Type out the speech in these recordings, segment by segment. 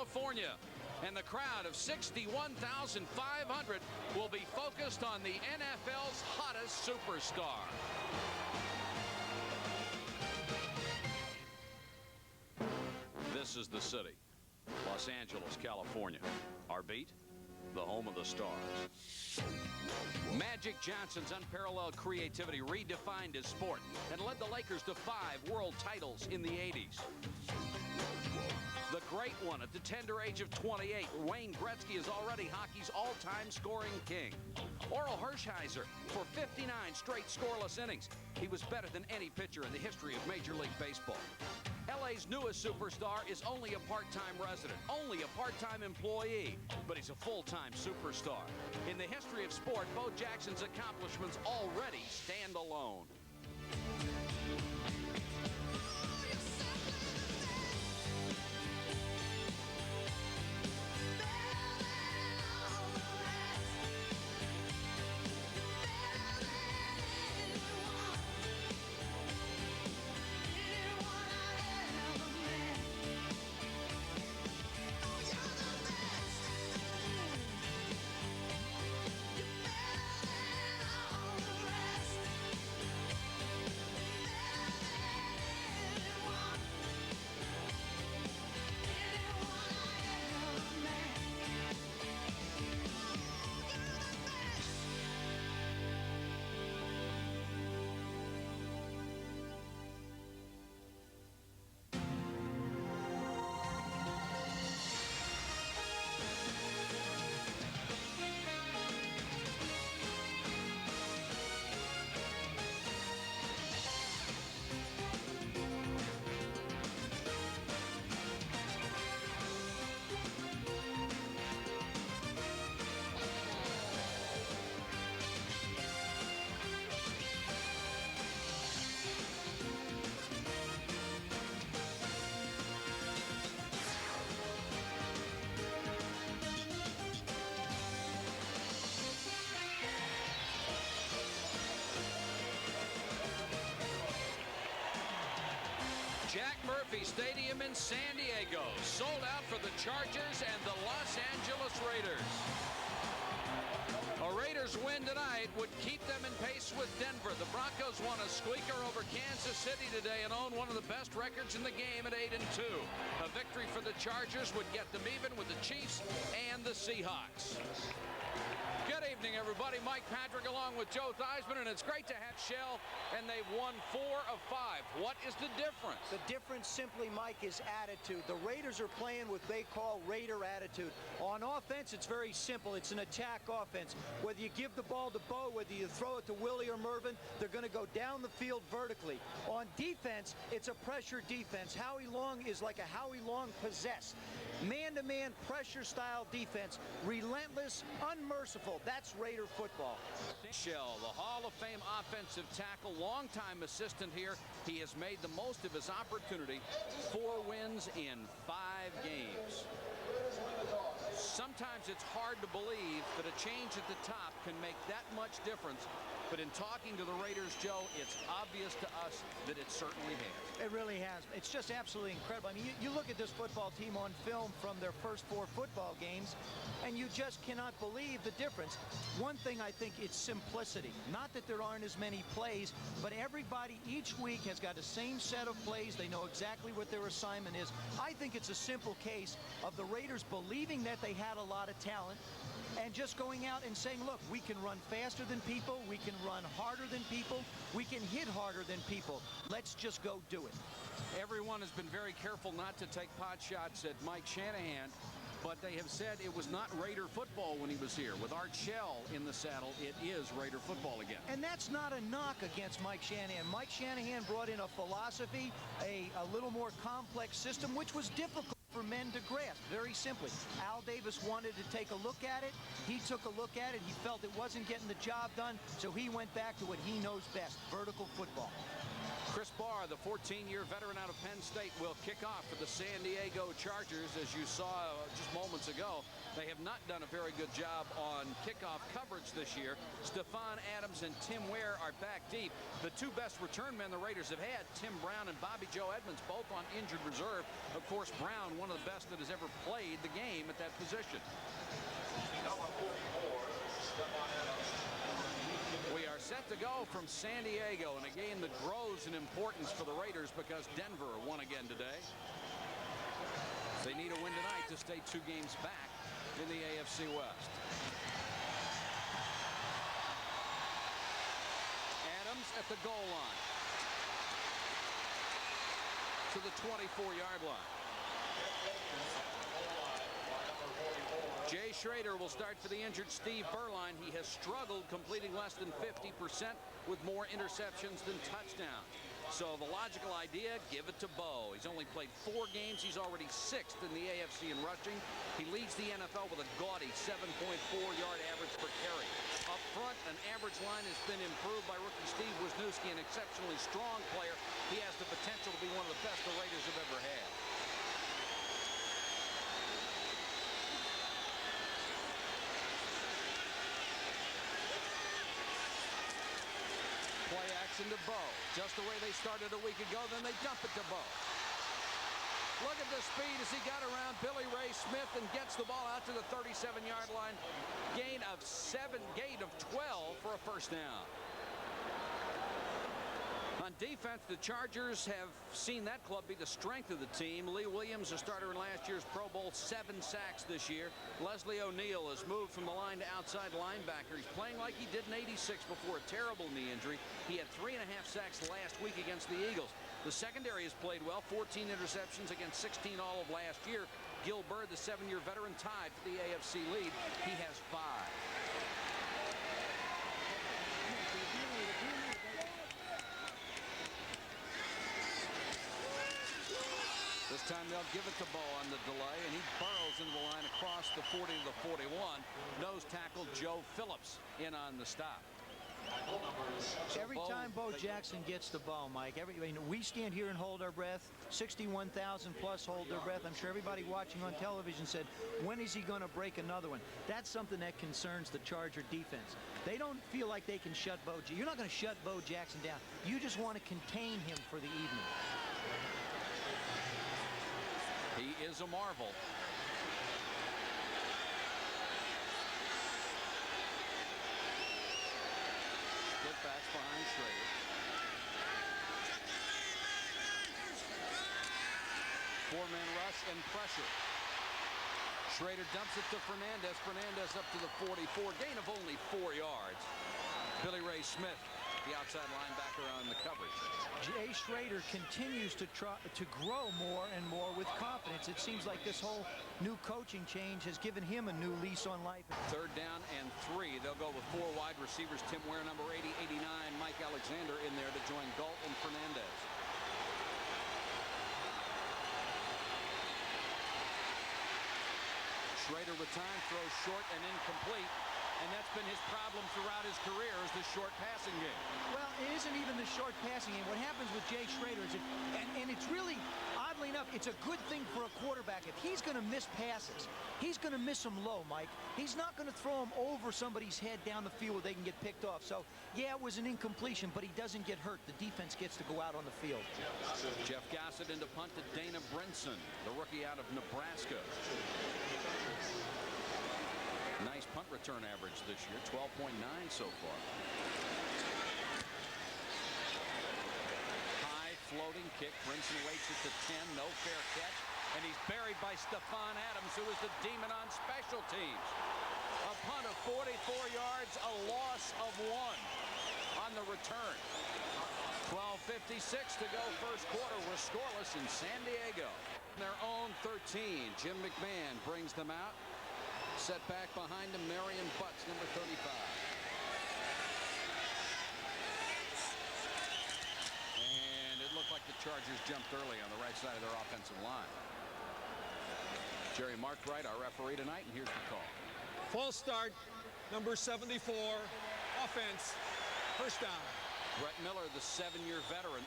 California. And the crowd of 61,500 will be focused on the NFL's hottest superstar. This is the city, Los Angeles, California. Our beat, the home of the stars. Magic Johnson's unparalleled creativity redefined his sport and led the Lakers to 5 world titles in the 80s. The great one at the tender age of 28, Wayne Gretzky is already hockey's all-time scoring king. Oral Hershiser for 59 straight scoreless innings. He was better than any pitcher in the history of Major League Baseball. LA's newest superstar is only a part-time resident, only a part-time employee, but he's a full-time superstar. In the history of sport, Bo Jackson's accomplishments already stand alone. Jack Murphy Stadium in San Diego, sold out for the Chargers and the Los Angeles Raiders. A Raiders win tonight would keep them in pace with Denver. The Broncos won a squeaker over Kansas City today and own one of the best records in the game at 8-2. A victory for the Chargers would get them even with the Chiefs and the Seahawks. Good evening, everybody. Mike Patrick along with Joe Theismann, and it's great to have Shell, and they've won 4 of 5. What is the difference? The difference simply, Mike, is attitude. The Raiders are playing what they call Raider attitude. On offense, it's very simple. It's an attack offense. Whether you give the ball to Bo, whether you throw it to Willie or Mervin, they're going to go down the field vertically. On defense, it's a pressure defense. Howie Long is like a Howie Long possessed. Man-to-man pressure-style defense. Relentless, unmerciful. That's Raider football. Shell, the Hall of Fame offensive tackle, longtime assistant here. He has made the most of his opportunity. 4 wins in 5 games. Sometimes it's hard to believe that a change at the top can make that much difference. But in talking to the Raiders, Joe, it's obvious to us that it certainly has. It really has. It's just absolutely incredible. I mean, you look at this football team on film from their first 4 football games, and you just cannot believe the difference. One thing, I think, it's simplicity. Not that there aren't as many plays, but everybody each week has got the same set of plays. They know exactly what their assignment is. I think it's a simple case of the Raiders believing that they had a lot of talent and just going out and saying, look, we can run faster than people, we can run harder than people, we can hit harder than people. Let's just go do it. Everyone has been very careful not to take pot shots at Mike Shanahan, but they have said it was not Raider football when he was here. With Art Shell in the saddle, it is Raider football again. And that's not a knock against Mike Shanahan. Mike Shanahan brought in a philosophy, a little more complex system, which was difficult for men to grasp, very simply. Al Davis wanted to take a look at it. He took a look at it. He felt it wasn't getting the job done, so he went back to what he knows best, vertical football. Chris Barr, the 14-year veteran out of Penn State, will kick off for the San Diego Chargers. As you saw just moments ago, they have not done a very good job on kickoff coverage this year. Stephon Adams and Tim Ware are back deep. The two best return men the Raiders have had, Tim Brown and Bobby Joe Edmonds, both on injured reserve. Of course, Brown, one of the best that has ever played the game at that position. We are set to go from San Diego in a game that grows in importance for the Raiders because Denver won again today. They need a win tonight to stay 2 games back in the AFC West. Adams at the goal line to the 24-yard line. Jay Schrader will start for the injured Steve Berline. He has struggled completing less than 50% with more interceptions than touchdowns. So the logical idea, give it to Bo. He's only played 4 games. He's already 6th in the AFC in rushing. He leads the NFL with a gaudy 7.4-yard average per carry. Up front, an average line has been improved by rookie Steve Wisniewski, an exceptionally strong player. He has the potential to be one of the best the Raiders have ever had. Play action to Bo. Just the way they started a week ago, then they dump it to Bo. Look at the speed as he got around Billy Ray Smith and gets the ball out to the 37-yard line. Gain of 12 for a first down. On defense, the Chargers have seen that club be the strength of the team. Lee Williams, a starter in last year's Pro Bowl, 7 sacks this year. Leslie O'Neal has moved from the line to outside linebacker. He's playing like he did in '86 before a terrible knee injury. He had 3.5 sacks last week against the Eagles. The secondary has played well, 14 interceptions against 16 all of last year. Gil Byrd, the 7-year veteran, tied for the AFC lead. He has 5. This time they'll give it to Bo on the delay, and he burrows into the line across the 40 to the 41. Nose tackle Joe Phillips in on the stop. So every time Bo Jackson gets the ball, Mike, we stand here and hold our breath. 61,000 plus hold their breath. I'm sure everybody watching on television said, when is he going to break another one? That's something that concerns the Charger defense. They don't feel like they can shut Bo. You're not going to shut Bo Jackson down. You just want to contain him for the evening. He is a marvel. Split backs behind Schrader. Four-man rush and pressure. Schrader dumps it to Fernandez. Fernandez up to the 44. Gain of only 4 yards. Billy Ray Smith, the outside linebacker, on the coverage. Jay Schrader continues to grow more and more with confidence. It seems like this whole new coaching change has given him a new lease on life. 3rd down and 3. They'll go with 4 wide receivers. Tim Ware, number 80, 89. Mike Alexander in there to join Galt and Fernandez. Schrader with time, throws short and incomplete. And that's been his problem throughout his career, is the short passing game. Well, it isn't even the short passing game. What happens with Jay Schrader is, and it's really, oddly enough, it's a good thing for a quarterback. If he's going to miss passes, he's going to miss them low, Mike. He's not going to throw them over somebody's head down the field where they can get picked off. So, yeah, it was an incompletion, but he doesn't get hurt. The defense gets to go out on the field. Jeff Gossett into punt to Dana Brinson, the rookie out of Nebraska. Nice punt return average this year, 12.9 so far. High floating kick. Brinson waits at the 10. No fair catch. And he's buried by Stephon Adams, who is the demon on special teams. A punt of 44 yards, a loss of 1 on the return. 12:56 to go first quarter. We're scoreless in San Diego. Their own 13. Jim McMahon brings them out. Set back behind him, Marion Butts, number 35. And it looked like the Chargers jumped early on the right side of their offensive line. Jerry Markwright, our referee tonight, and here's the call. False start, number 74, offense, first down. Brett Miller, the 7-year veteran,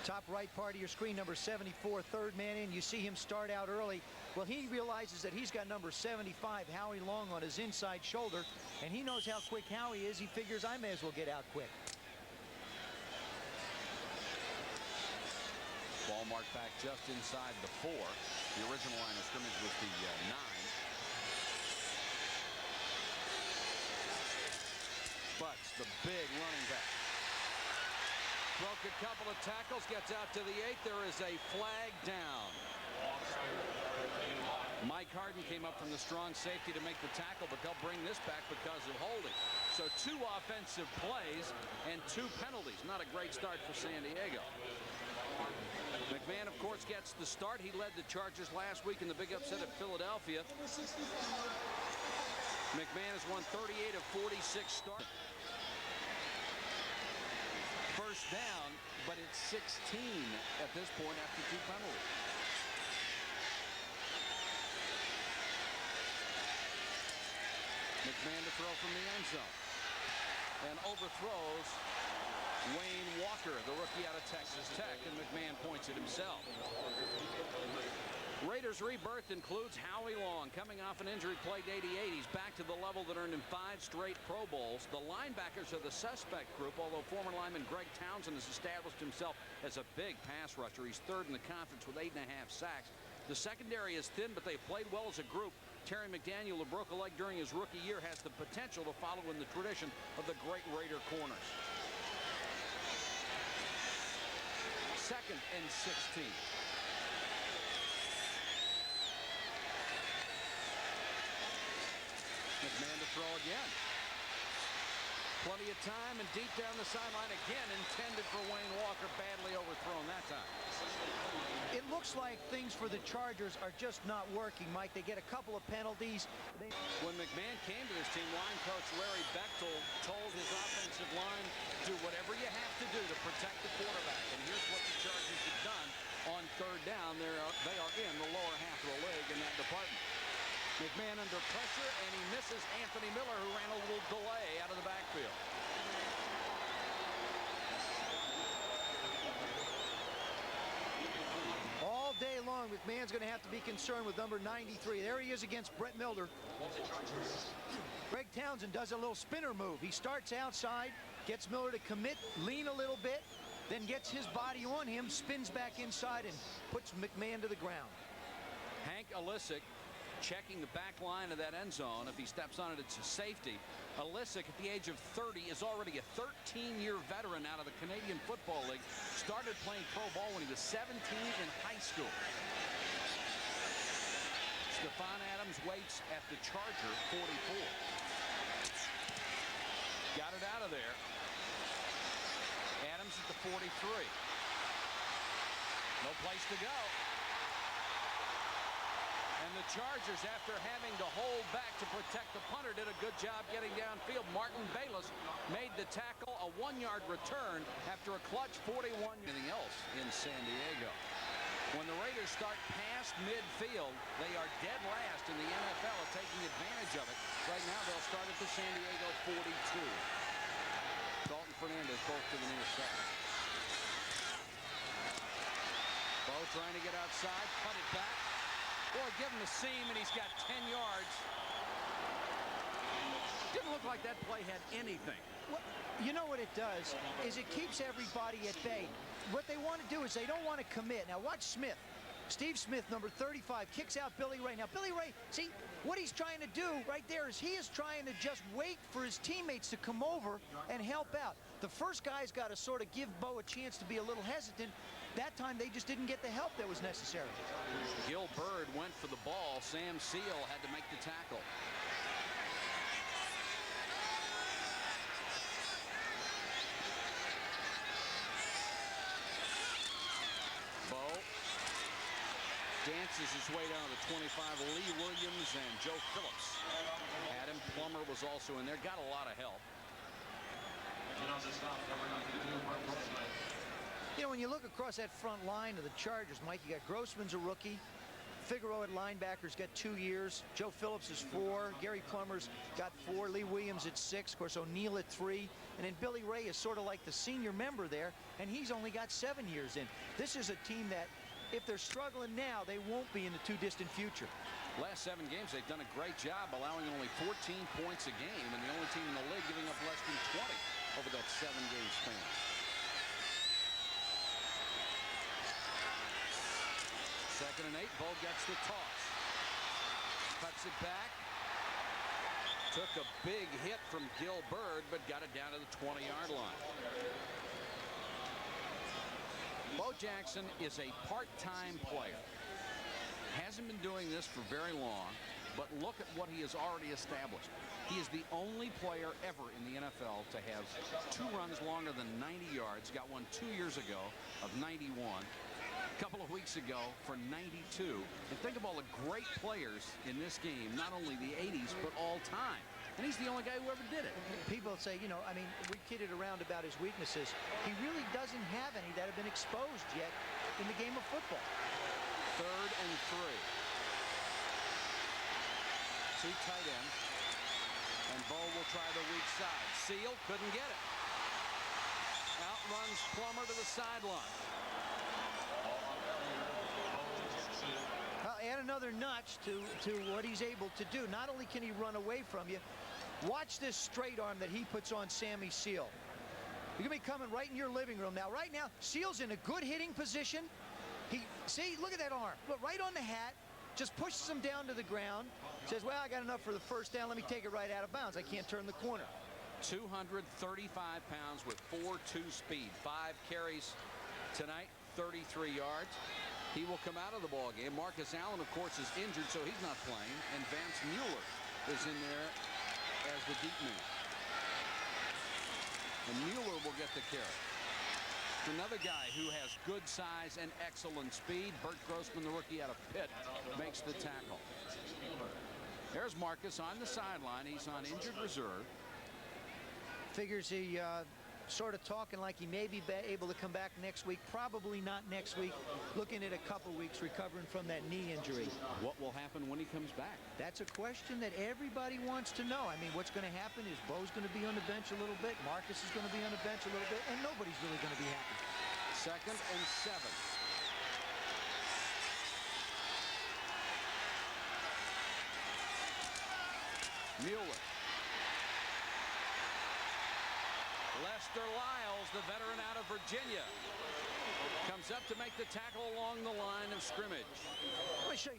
Top right part of your screen, number 74, third man in. You see him start out early. Well, he realizes that he's got number 75, Howie Long, on his inside shoulder, and he knows how quick Howie is. He figures I may as well get out quick. Ball marked back just inside the 4. The original line of scrimmage was the 9. Butts, the big running back. Broke a couple of tackles, gets out to the 8. There is a flag down. Mike Harden came up from the strong safety to make the tackle, but they'll bring this back because of holding. So 2 offensive plays and 2 penalties. Not a great start for San Diego. McMahon, of course, gets the start. He led the Chargers last week in the big upset at Philadelphia. McMahon has won 38 of 46 starts. First down, but it's 16 at this point after 2 penalties. McMahon to throw from the end zone. And overthrows Wayne Walker, the rookie out of Texas Tech, and McMahon points it himself. Raiders' rebirth includes Howie Long, coming off an injury, played 88. He's back to the level that earned him 5 straight Pro Bowls. The linebackers are the suspect group, although former lineman Greg Townsend has established himself as a big pass rusher. He's 3rd in the conference with 8.5 sacks. The secondary is thin, but they played well as a group. Terry McDaniel, who broke a leg during his rookie year, has the potential to follow in the tradition of the great Raider corners. 2nd and 16. McMahon to throw again. Plenty of time and deep down the sideline again, intended for Wayne Walker, badly overthrown that time. It looks like things for the Chargers are just not working, Mike. They get a couple of penalties. When McMahon came to this team, line coach Larry Bechtel told his offensive line, do whatever you have to do to protect the quarterback. And here's what the Chargers have done on 3rd down. They are in the lower half of the league in that department. McMahon under pressure, and he misses Anthony Miller, who ran a little delay out of the backfield. All day long, McMahon's going to have to be concerned with number 93. There he is against Brett Milder. Greg Townsend does a little spinner move. He starts outside, gets Miller to commit, lean a little bit, then gets his body on him, spins back inside, and puts McMahon to the ground. Hank Alisic checking the back line of that end zone. If he steps on it, it's a safety. Alisic, at the age of 30, is already a 13-year veteran out of the Canadian Football League. Started playing pro ball when he was 17 in high school. Stephon Adams waits at the Charger 44. Got it out of there. Adams at the 43. No place to go. And the Chargers, after having to hold back to protect the punter, did a good job getting downfield. Martin Bayless made the tackle, a 1-yard return after a clutch 41. Anything else in San Diego. When the Raiders start past midfield, they are dead last in the NFL at taking advantage of it. Right now, they'll start at the San Diego 42. Dalton Fernandez both to the near side. Bo trying to get outside, cut it back. Boy, give him the seam, and he's got 10 yards. Didn't look like that play had anything. Well, you know what it does is it keeps everybody at bay. What they want to do is they don't want to commit. Now watch Smith. Steve Smith, number 35, kicks out Billy Ray. Now Billy Ray, see, what he's trying to do right there is he is trying to just wait for his teammates to come over and help out. The first guy's got to sort of give Bo a chance to be a little hesitant. That time they just didn't get the help that was necessary. Gil Bird went for the ball. Sam Seal had to make the tackle. Bo dances his way down to the 25. Lee Williams and Joe Phillips. Adam Plummer was also in there. Got a lot of help. You know, when you look across that front line of the Chargers, Mike, you got Grossman's a rookie. Figueroa at linebacker's got 2 years. Joe Phillips is 4. Gary Plummer's got 4. Lee Williams at 6. Of course, O'Neal at 3. And then Billy Ray is sort of like the senior member there, and he's only got 7 years in. This is a team that, if they're struggling now, they won't be in the too distant future. Last 7 games, they've done a great job, allowing only 14 points a game, and the only team in the league giving up less than 20 over that 7-game span. Second and 8, Bo gets the toss. Cuts it back. Took a big hit from Gil Bird, but got it down to the 20-yard line. Bo Jackson is a part-time player. Hasn't been doing this for very long, but look at what he has already established. He is the only player ever in the NFL to have 2 runs longer than 90 yards. Got one 2 years ago of 91. A couple of weeks ago for 92. And think of all the great players in this game, not only the 80s, but all time. And he's the only guy who ever did it. People say, you know, I mean, we kidded around about his weaknesses. He really doesn't have any that have been exposed yet in the game of football. 3rd and 3. 2 tight ends. And Bo will try the weak side. Seal couldn't get it. Outruns Plummer to the sideline. Add another notch to what he's able to do. Not only can he run away from you, watch this straight arm that he puts on Sammy Seal. You're going to be coming right in your living room now. Right now, Seal's in a good hitting position. See, look at that arm. Look, right on the hat. Just pushes him down to the ground. Says, well, I got enough for the first down. Let me take it right out of bounds. I can't turn the corner. 235 pounds with 4.2 speed. 5 carries tonight, 33 yards. He will come out of the ball game. Marcus Allen, of course, is injured, so he's not playing. And Vance Mueller is in there as the deep man. And Mueller will get the carry. Another guy who has good size and excellent speed. Bert Grossman, the rookie out of Pitt, makes the tackle. There's Marcus on the sideline. He's on injured reserve. Figures he sort of talking like he may be able to come back next week. Probably not next week. Looking at a couple weeks recovering from that knee injury. What will happen when he comes back? That's a question that everybody wants to know. I mean, what's going to happen is Bo's going to be on the bench a little bit. Marcus is going to be on the bench a little bit. And nobody's really going to be happy. 2nd and 7. Mueller. Lester Lyles, the veteran out of Virginia, comes up to make the tackle along the line of scrimmage. Let me show you.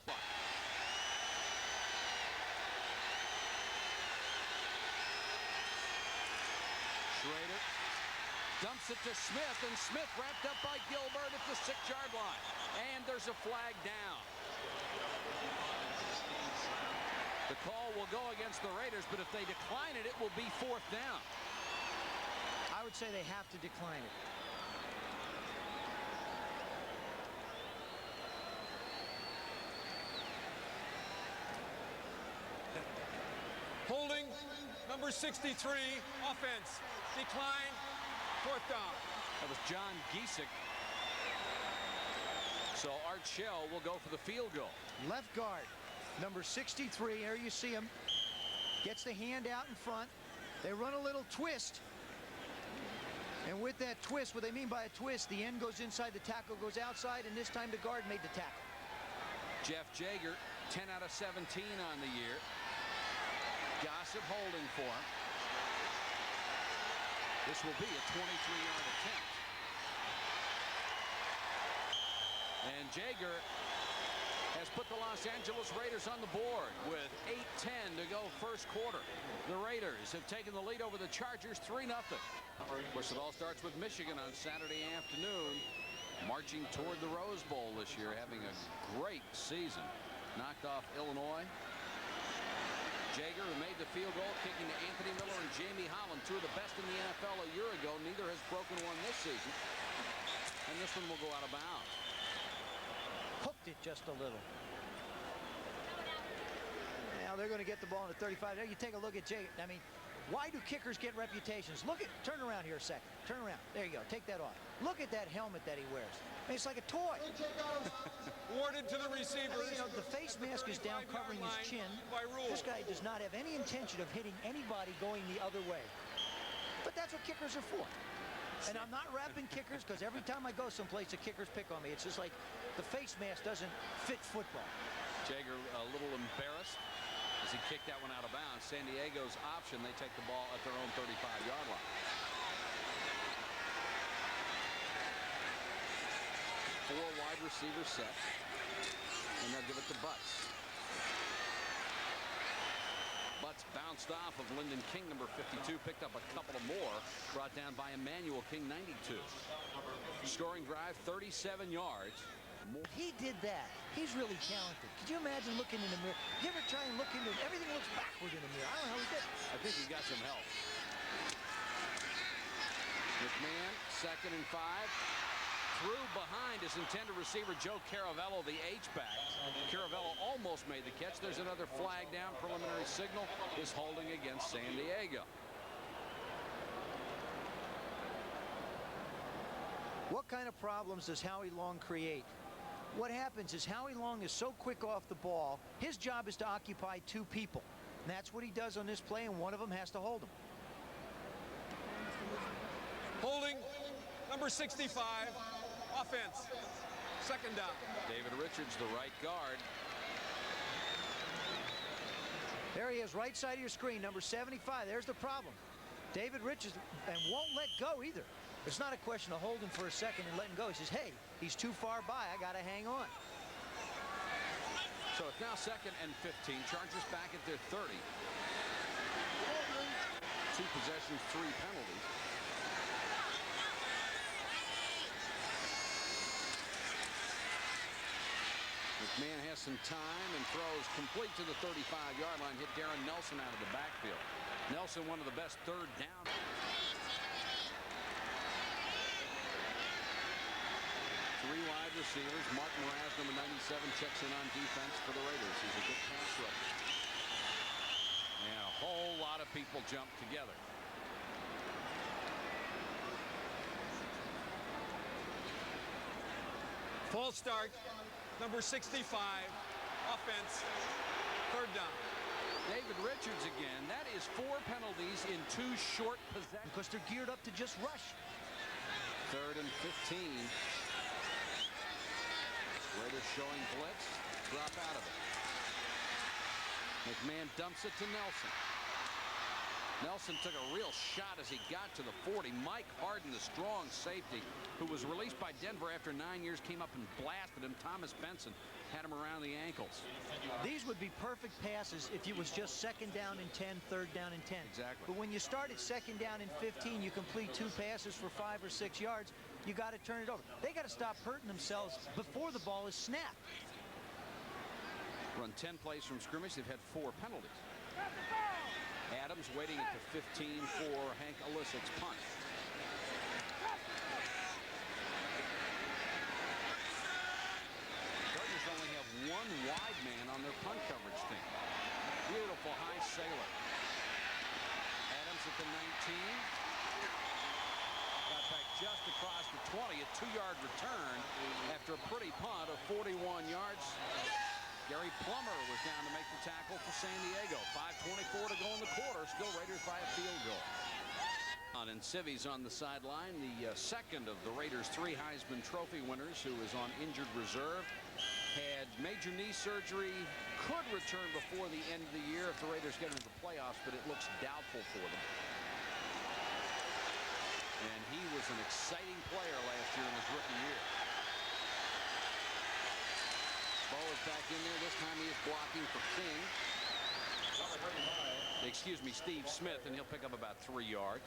Schrader dumps it to Smith, and Smith wrapped up by Gilbert at the 6-yard line. And there's a flag down. The call will go against the Raiders, but if they decline it, it will be 4th down. I would say they have to decline it. Holding, number 63, offense. Decline, 4th down. That was John Giesick. So Art Shell will go for the field goal. Left guard, number 63. There you see him. Gets the hand out in front. They run a little twist. And with that twist, what they mean by a twist, the end goes inside, the tackle goes outside, and this time the guard made the tackle. Jeff Jaeger, 10 out of 17 on the year. Gossett holding for him. This will be a 23-yard attempt. And Jaeger has put the Los Angeles Raiders on the board with 8:10 to go first quarter. The Raiders have taken the lead over the Chargers 3-0. Of course, it all starts with Michigan on Saturday afternoon, marching toward the Rose Bowl this year, having a great season. Knocked off Illinois. Jaeger, who made the field goal, kicking to Anthony Miller and Jamie Holland, 2 of the best in the NFL a year ago. Neither has broken one this season. And this one will go out of bounds. Hooked it just a little. Now they're going to get the ball in the 35. There you take a look at Jaeger. I mean, why do kickers get reputations? Look at, turn around here a second. Turn around. There you go. Take that off. Look at that helmet that he wears. I mean, it's like a toy. Awarded awarded to the receivers. You know, the face mask is down covering his chin. This guy does not have any intention of hitting anybody going the other way. But that's what kickers are for. And I'm not rapping kickers because every time I go someplace, the kickers pick on me. It's just like the face mask doesn't fit football. Jager a little embarrassed as he kicked that one out of bounds. San Diego's option, they take the ball at their own 35-yard line. 4 wide receivers set, and they'll give it to Butts. Butts bounced off of Lyndon King, number 52, picked up a couple of more, brought down by Emmanuel King, 92. Scoring drive, 37 yards. He did that. He's really talented. Could you imagine looking in the mirror? You ever try and look into it? Everything looks backward in the mirror. I don't know how he did it. I think he got some help. McMahon, 2nd and 5. Threw behind his intended receiver, Joe Caravello, the H-back. Caravello almost made the catch. There's another flag down. Preliminary signal is holding against San Diego. What kind of problems does Howie Long create? What happens is Howie Long is so quick off the ball, his job is to occupy 2 people. And that's what he does on this play, and one of them has to hold him. Holding, number 65, offense, 2nd down. David Richards, the right guard. There he is, right side of your screen, number 75. There's the problem. David Richards, and won't let go either. It's not a question of holding for a second and letting go. He says, hey, he's too far by. I got to hang on. So it's now 2nd and 15. Chargers back at their 30. 2 possessions, 3 penalties. McMahon has some time and throws complete to the 35-yard line. Hit Darren Nelson out of the backfield. Nelson, one of the best 3rd down. Three wide receivers. Mark Mraz, number 97, checks in on defense for the Raiders. He's a good pass rusher. And a whole lot of people jump together. False start, number 65, offense, 3rd down. David Richards again. That is 4 penalties in 2 short possessions. Because they're geared up to just rush. 3rd and 15. Raiders showing blitz. Drop out of it. McMahon dumps it to Nelson. Nelson took a real shot as he got to the 40. Mike Harden, the strong safety, who was released by Denver after 9 years, came up and blasted him. Thomas Benson had him around the ankles. These would be perfect passes if it was just 2nd down and 10, 3rd down and 10. Exactly. But when you start at 2nd down and 15, you complete 2 passes for 5 or 6 yards, you got to turn it over. They got to stop hurting themselves before the ball is snapped. Run 10 plays from scrimmage. They've had 4 penalties. Adams waiting at the 15 for Hank Olisic's punt. Chargers only have 1 wide man on their punt coverage team. Beautiful high sailor. Adams at the 19. Got back just across the 20. A 2-yard return after a pretty punt of 41 yards. Gary Plummer was down to make the tackle for San Diego. 5:24 to go in the quarter. Still Raiders by a field goal. And Civi's on the sideline, the 2nd of the Raiders' 3 Heisman Trophy winners, who is on injured reserve. Had major knee surgery, could return before the end of the year if the Raiders get into the playoffs, but it looks doubtful for them. And he was an exciting player last year in his rookie year. Bo is back in there. This time he is blocking for King. Excuse me, Steve Smith, and he'll pick up about 3 yards.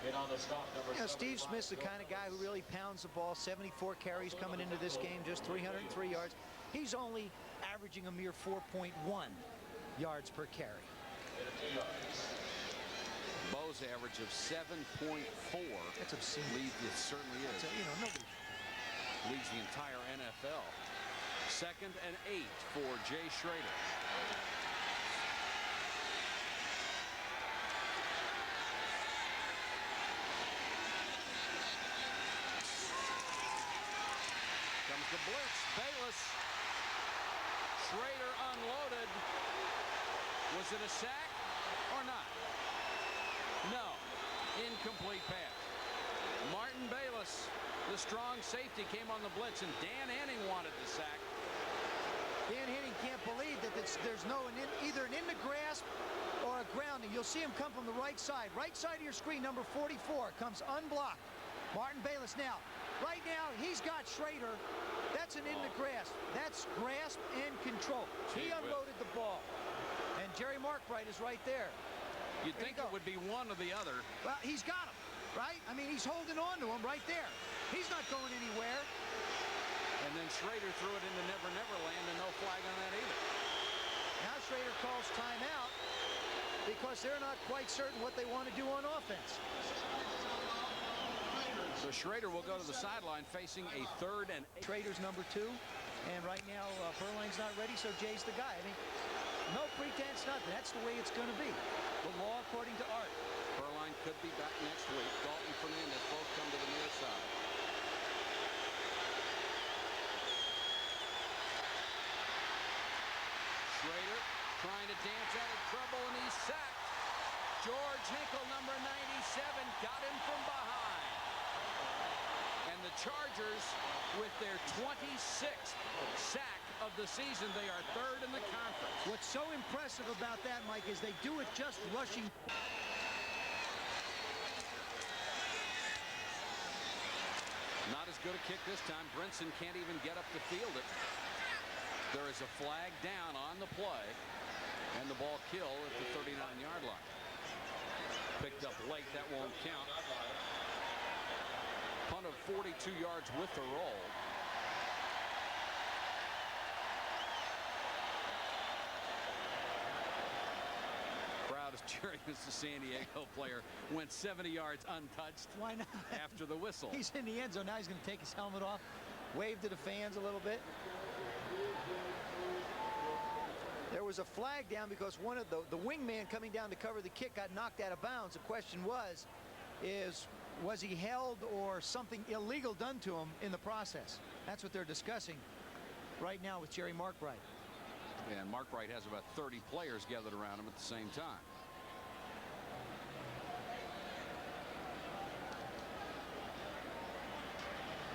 You know, Steve Smith's the kind of guy who really pounds the ball. 74 carries coming into this game, just 303 yards. He's only averaging a mere 4.1 yards per carry. Bo's average of 7.4. That's obscene. It certainly is. You know, nobody. Leads the entire NFL. 2nd and 8 for Jay Schrader. Comes the blitz. Bayless. Schrader unloaded. Was it a sack or not? No. Incomplete pass. Martin Bayless, the strong safety, came on the blitz, and Dan Henning wanted the sack. Dan Henning can't believe that there's no either an in the grasp or a grounding. You'll see him come from the right side of your screen. Number 44 comes unblocked. Martin Bayless now. Right now, he's got Schrader. That's an in the grasp. That's grasp and control. He unloaded the ball. And Jerry Markbright is right there. You'd think it would be one or the other. Well, he's got him, right? I mean, he's holding on to him right there. He's not going anywhere. And then Schrader threw it into Never Never Land, and no flag on that either. Now Schrader calls timeout because they're not quite certain what they want to do on offense. So Schrader will go to the sideline facing a 3rd and 8. Schrader's number 2, and right now Berline's not ready, so Jay's the guy. I mean, no pretense, nothing. That's the way it's going to be. The law according to Art. Berline could be back next week. Dalton Fernandez both come to the near side. Schrader trying to dance out of trouble, and he's sacked. George Hinkle, number 97, got him from behind. And the Chargers, with their 26th sack of the season, they are 3rd in the conference. What's so impressive about that, Mike, is they do it just rushing. Not as good a kick this time. Brinson can't even get up to field it. There is a flag down on the play, and the ball killed at the 39-yard line. Picked up late. That won't count. Punt of 42 yards with the roll. Crowd is cheering as the San Diego player went 70 yards untouched. Why not? After the whistle. He's in the end zone. Now he's going to take his helmet off, wave to the fans a little bit. There was a flag down because one of the wingman coming down to cover the kick got knocked out of bounds. The question was he held or something illegal done to him in the process? That's what they're discussing right now with Jerry Markbright. And Markbright has about 30 players gathered around him at the same time.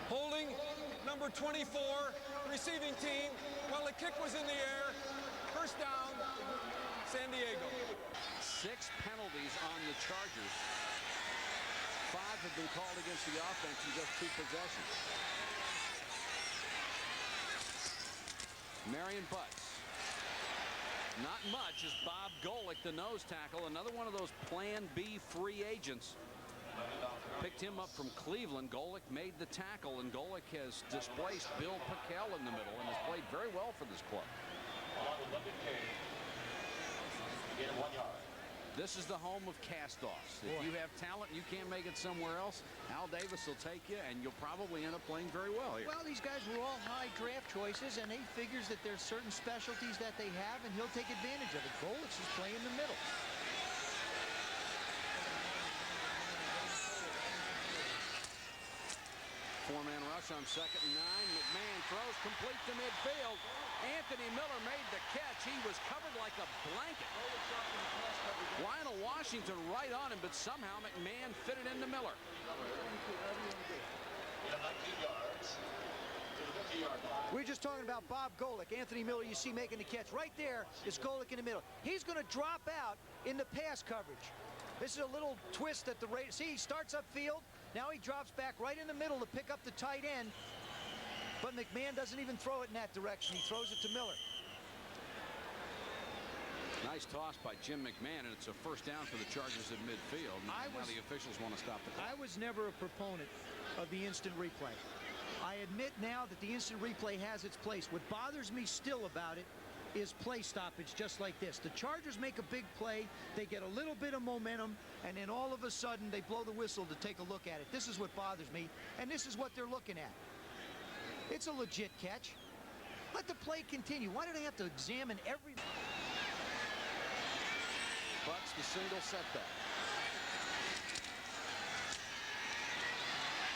Holding number 24, receiving team, while the kick was in the air. First down, San Diego. 6 penalties on the Chargers. 5 have been called against the offense in just 2 possessions. Marion Butts. Not much as Bob Golick, the nose tackle, another one of those Plan B free agents. Picked him up from Cleveland. Golick made the tackle, and Golick has displaced Bill Pickel in the middle and has played very well for this club. This is the home of cast-offs. If you have talent and you can't make it somewhere else, Al Davis will take you, and you'll probably end up playing very well here. Well, these guys were all high draft choices, and he figures that there's certain specialties that they have, and he'll take advantage of it. Golick is playing in the middle. Four-man rush on 2nd and 9. McMahon throws complete to midfield. Anthony Miller made the catch. He was covered like a blanket. Lionel Washington right on him, but somehow McMahon fit it into Miller. We're just talking about Bob Golick. Anthony Miller, you see making the catch. Right there is Golick in the middle. He's going to drop out in the pass coverage. This is a little twist at the rate. See, he starts upfield. Now he drops back right in the middle to pick up the tight end. But McMahon doesn't even throw it in that direction. He throws it to Miller. Nice toss by Jim McMahon, and it's a first down for the Chargers at midfield. Now the officials want to stop the clock. I was never a proponent of the instant replay. I admit now that the instant replay has its place. What bothers me still about it is play stoppage just like this. The Chargers make a big play, they get a little bit of momentum, and then all of a sudden they blow the whistle to take a look at it. This is what bothers me, and this is what they're looking at. It's a legit catch. Let the play continue. Why do they have to examine every... Butts the single setback.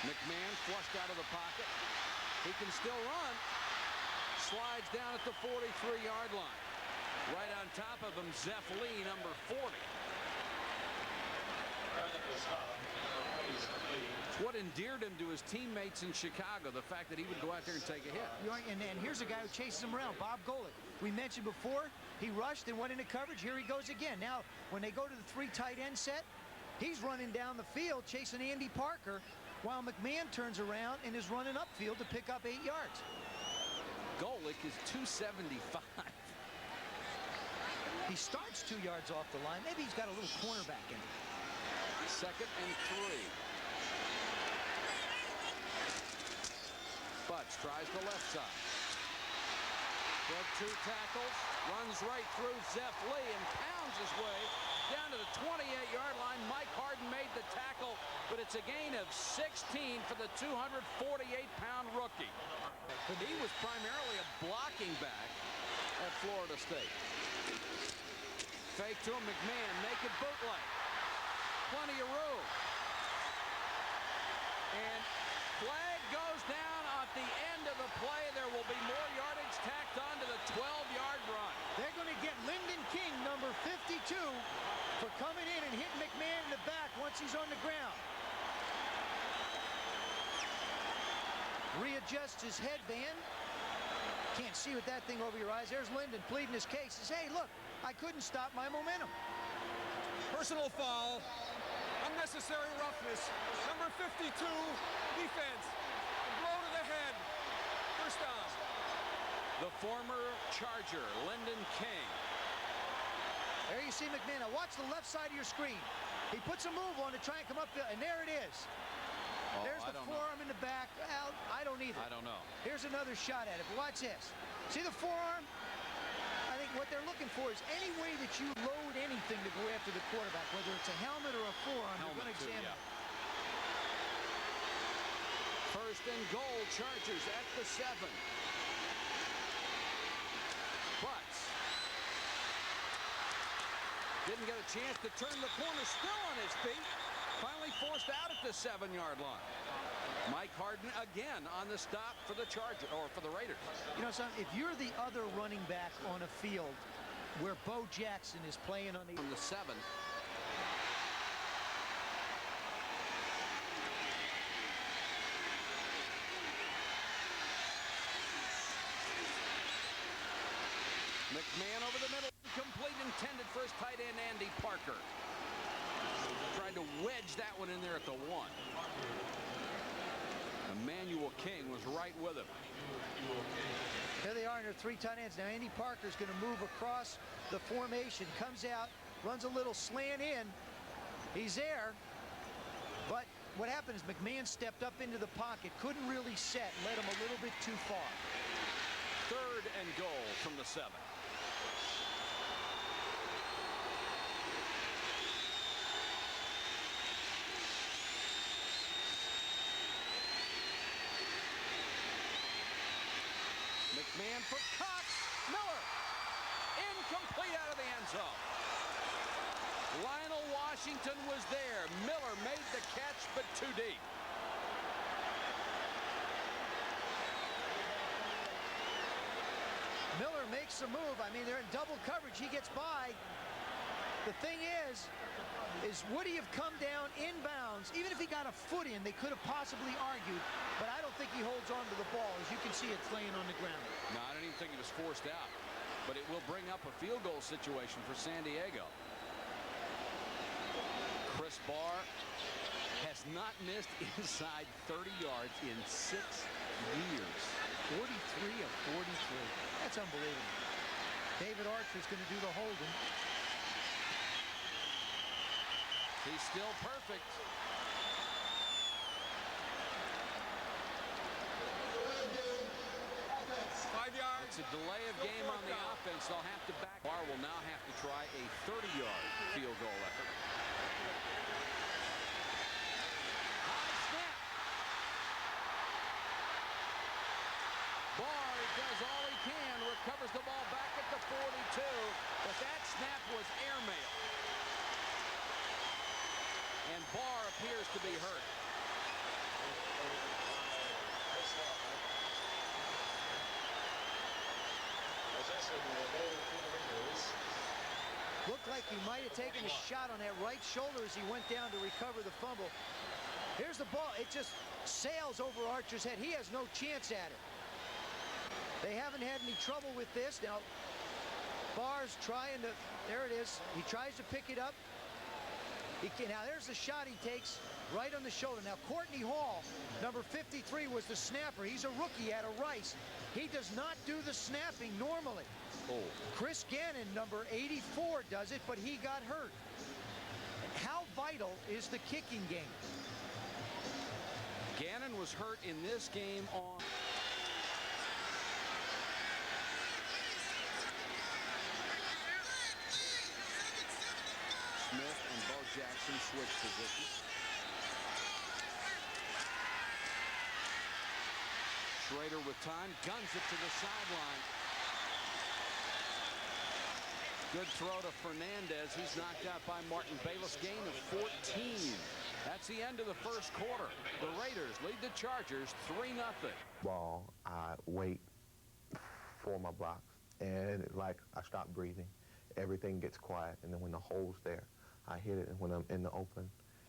McMahon flushed out of the pocket. He can still run. Slides down at the 43-yard line. Right on top of him, Zeph Lee, number 40. It's what endeared him to his teammates in Chicago, the fact that he would go out there and take a hit. And here's a guy who chases him around, Bob Golick. We mentioned before, he rushed and went into coverage. Here he goes again. Now, when they go to the 3 tight end set, he's running down the field chasing Andy Parker, while McMahon turns around and is running upfield to pick up 8 yards. Golick is 275. He starts 2 yards off the line. Maybe he's got a little cornerback in him. 2nd and 3. Butts tries the left side. Broke 2 tackles, runs right through Zeph Lee and pounds his way down to the 28-yard line. Mike Harden made the tackle, but it's a gain of 16 for the 248-pound rookie. He was primarily a blocking back at Florida State. Fake to him, McMahon, naked bootleg. Plenty of room. And flag goes down at the end of the play. There will be more yardage tacked on to the 12-yard run. They're going to get Lyndon King, number 52, for coming in and hitting McMahon in the back once he's on the ground. Readjusts his headband. Can't see with that thing over your eyes. There's Lyndon pleading his case. Says, hey, look, I couldn't stop my momentum. Personal foul. Unnecessary roughness. Number 52, defense. A blow to the head. First down. The former Charger, Lyndon King. There you see McMahon. Now watch the left side of your screen. He puts a move on to try and come up, and there it is. Oh, There's the forearm in the back. Well, I don't either. I don't know. Here's another shot at it. But watch this. See the forearm? I think what they're looking for is any way that you load anything to go after the quarterback, whether it's a helmet or a forearm, they're going to examine it. First and goal, Chargers at the 7. Butts didn't get a chance to turn the corner, still on his feet. Finally forced out at the 7-yard line. Mike Harden again on the stop for the Chargers, or for the Raiders. You know, son, if you're the other running back on a field where Bo Jackson is playing on the 7. McMahon over the middle, complete, intended for his tight end Andy Parker. Tried to wedge that one in there at the 1. Emmanuel King was right with him. There they are in their 3 tight ends. Now Andy Parker's going to move across the formation, comes out, runs a little slant in. He's there, but what happened is McMahon stepped up into the pocket, couldn't really set, led him a little bit too far. 3rd and goal from the 7. McMahon for Cox. Miller. Incomplete out of the end zone. Lionel Washington was there. Miller made the catch, but too deep. Miller makes a move. I mean, they're in double coverage. He gets by. The thing is would he have come down inbounds? Even if he got a foot in, they could have possibly argued, but I don't think he holds on to the ball. As you can see, it's laying on the ground. No, I don't even think he was forced out, but it will bring up a field goal situation for San Diego. Chris Barr has not missed inside 30 yards in 6 years. 43 of 43. That's unbelievable. David Archer's going to do the holding. He's still perfect. 5 yards. It's a delay of game on the offense. They'll have to back. Barr will now have to try a 30-yard field goal effort. High snap. Barr does all he can, recovers the ball back at the 42, but that snap was airmail. And Barr appears to be hurt. Looked like he might have taken a shot on that right shoulder as he went down to recover the fumble. Here's the ball. It just sails over Archer's head. He has no chance at it. They haven't had any trouble with this. Now, Barr's trying to, there it is. He tries to pick it up. Now, there's the shot he takes right on the shoulder. Now, Courtney Hall, number 53, was the snapper. He's a rookie out of Rice. He does not do the snapping normally. Oh. Chris Gannon, number 84, does it, but he got hurt. How vital is the kicking game? Gannon was hurt in this game on... Smith and Bo Jackson switch positions. Schrader with time, guns it to the sideline. Good throw to Fernandez. He's knocked out by Martin Bayless. Gain of 14. That's the end of the first quarter. The Raiders lead the Chargers 3-0. Ball, I wait for my blocks, and like I stop breathing. Everything gets quiet, and then when the hole's there, I hit it, and when I'm in the open,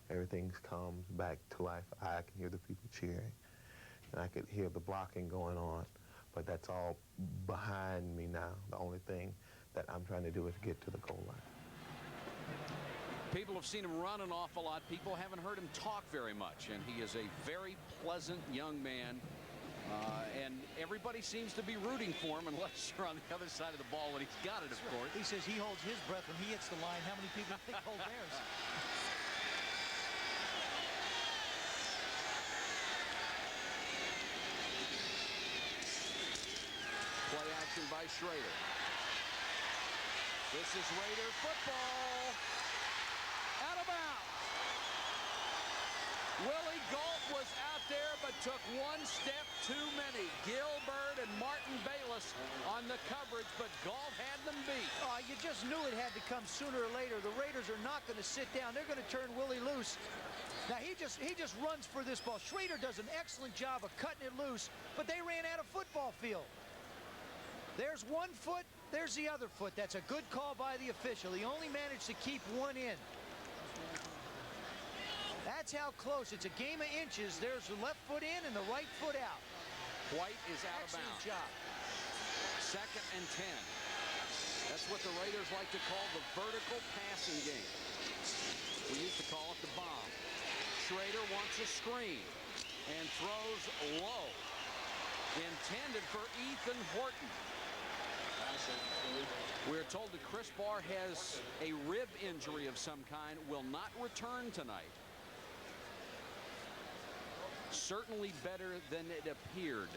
everything comes back to life. I can hear the people cheering, and I could hear the blocking going on, but that's all behind me now. The only thing that I'm trying to do is get to the goal line. People have seen him run an awful lot. People haven't heard him talk very much, and he is a very pleasant young man. And everybody seems to be rooting for him unless you're on the other side of the ball when he's got it, of course. He says he holds his breath when he hits the line. How many people think hold theirs? Play action by Schrader. This is Raider football. Out of bounds. Willie Galt was out there but took one step too many. Gilbert and Martin Bayless on the coverage, but Galt had them beat. Oh, you just knew it had to come sooner or later. The Raiders are not going to sit down. They're going to turn Willie loose. Now, he just runs for this ball. Schrader does an excellent job of cutting it loose, but they ran out of football field. There's one foot, there's the other foot. That's a good call by the official. He only managed to keep one in. That's how close. It's a game of inches. There's the left foot in and the right foot out. White is out of bounds. Excellent job. 2nd and 10. That's what the Raiders like to call the vertical passing game. We used to call it the bomb. Schrader wants a screen and throws low. Intended for Ethan Horton. We're told that Chris Barr has a rib injury of some kind, will not return tonight. Certainly better than it appeared.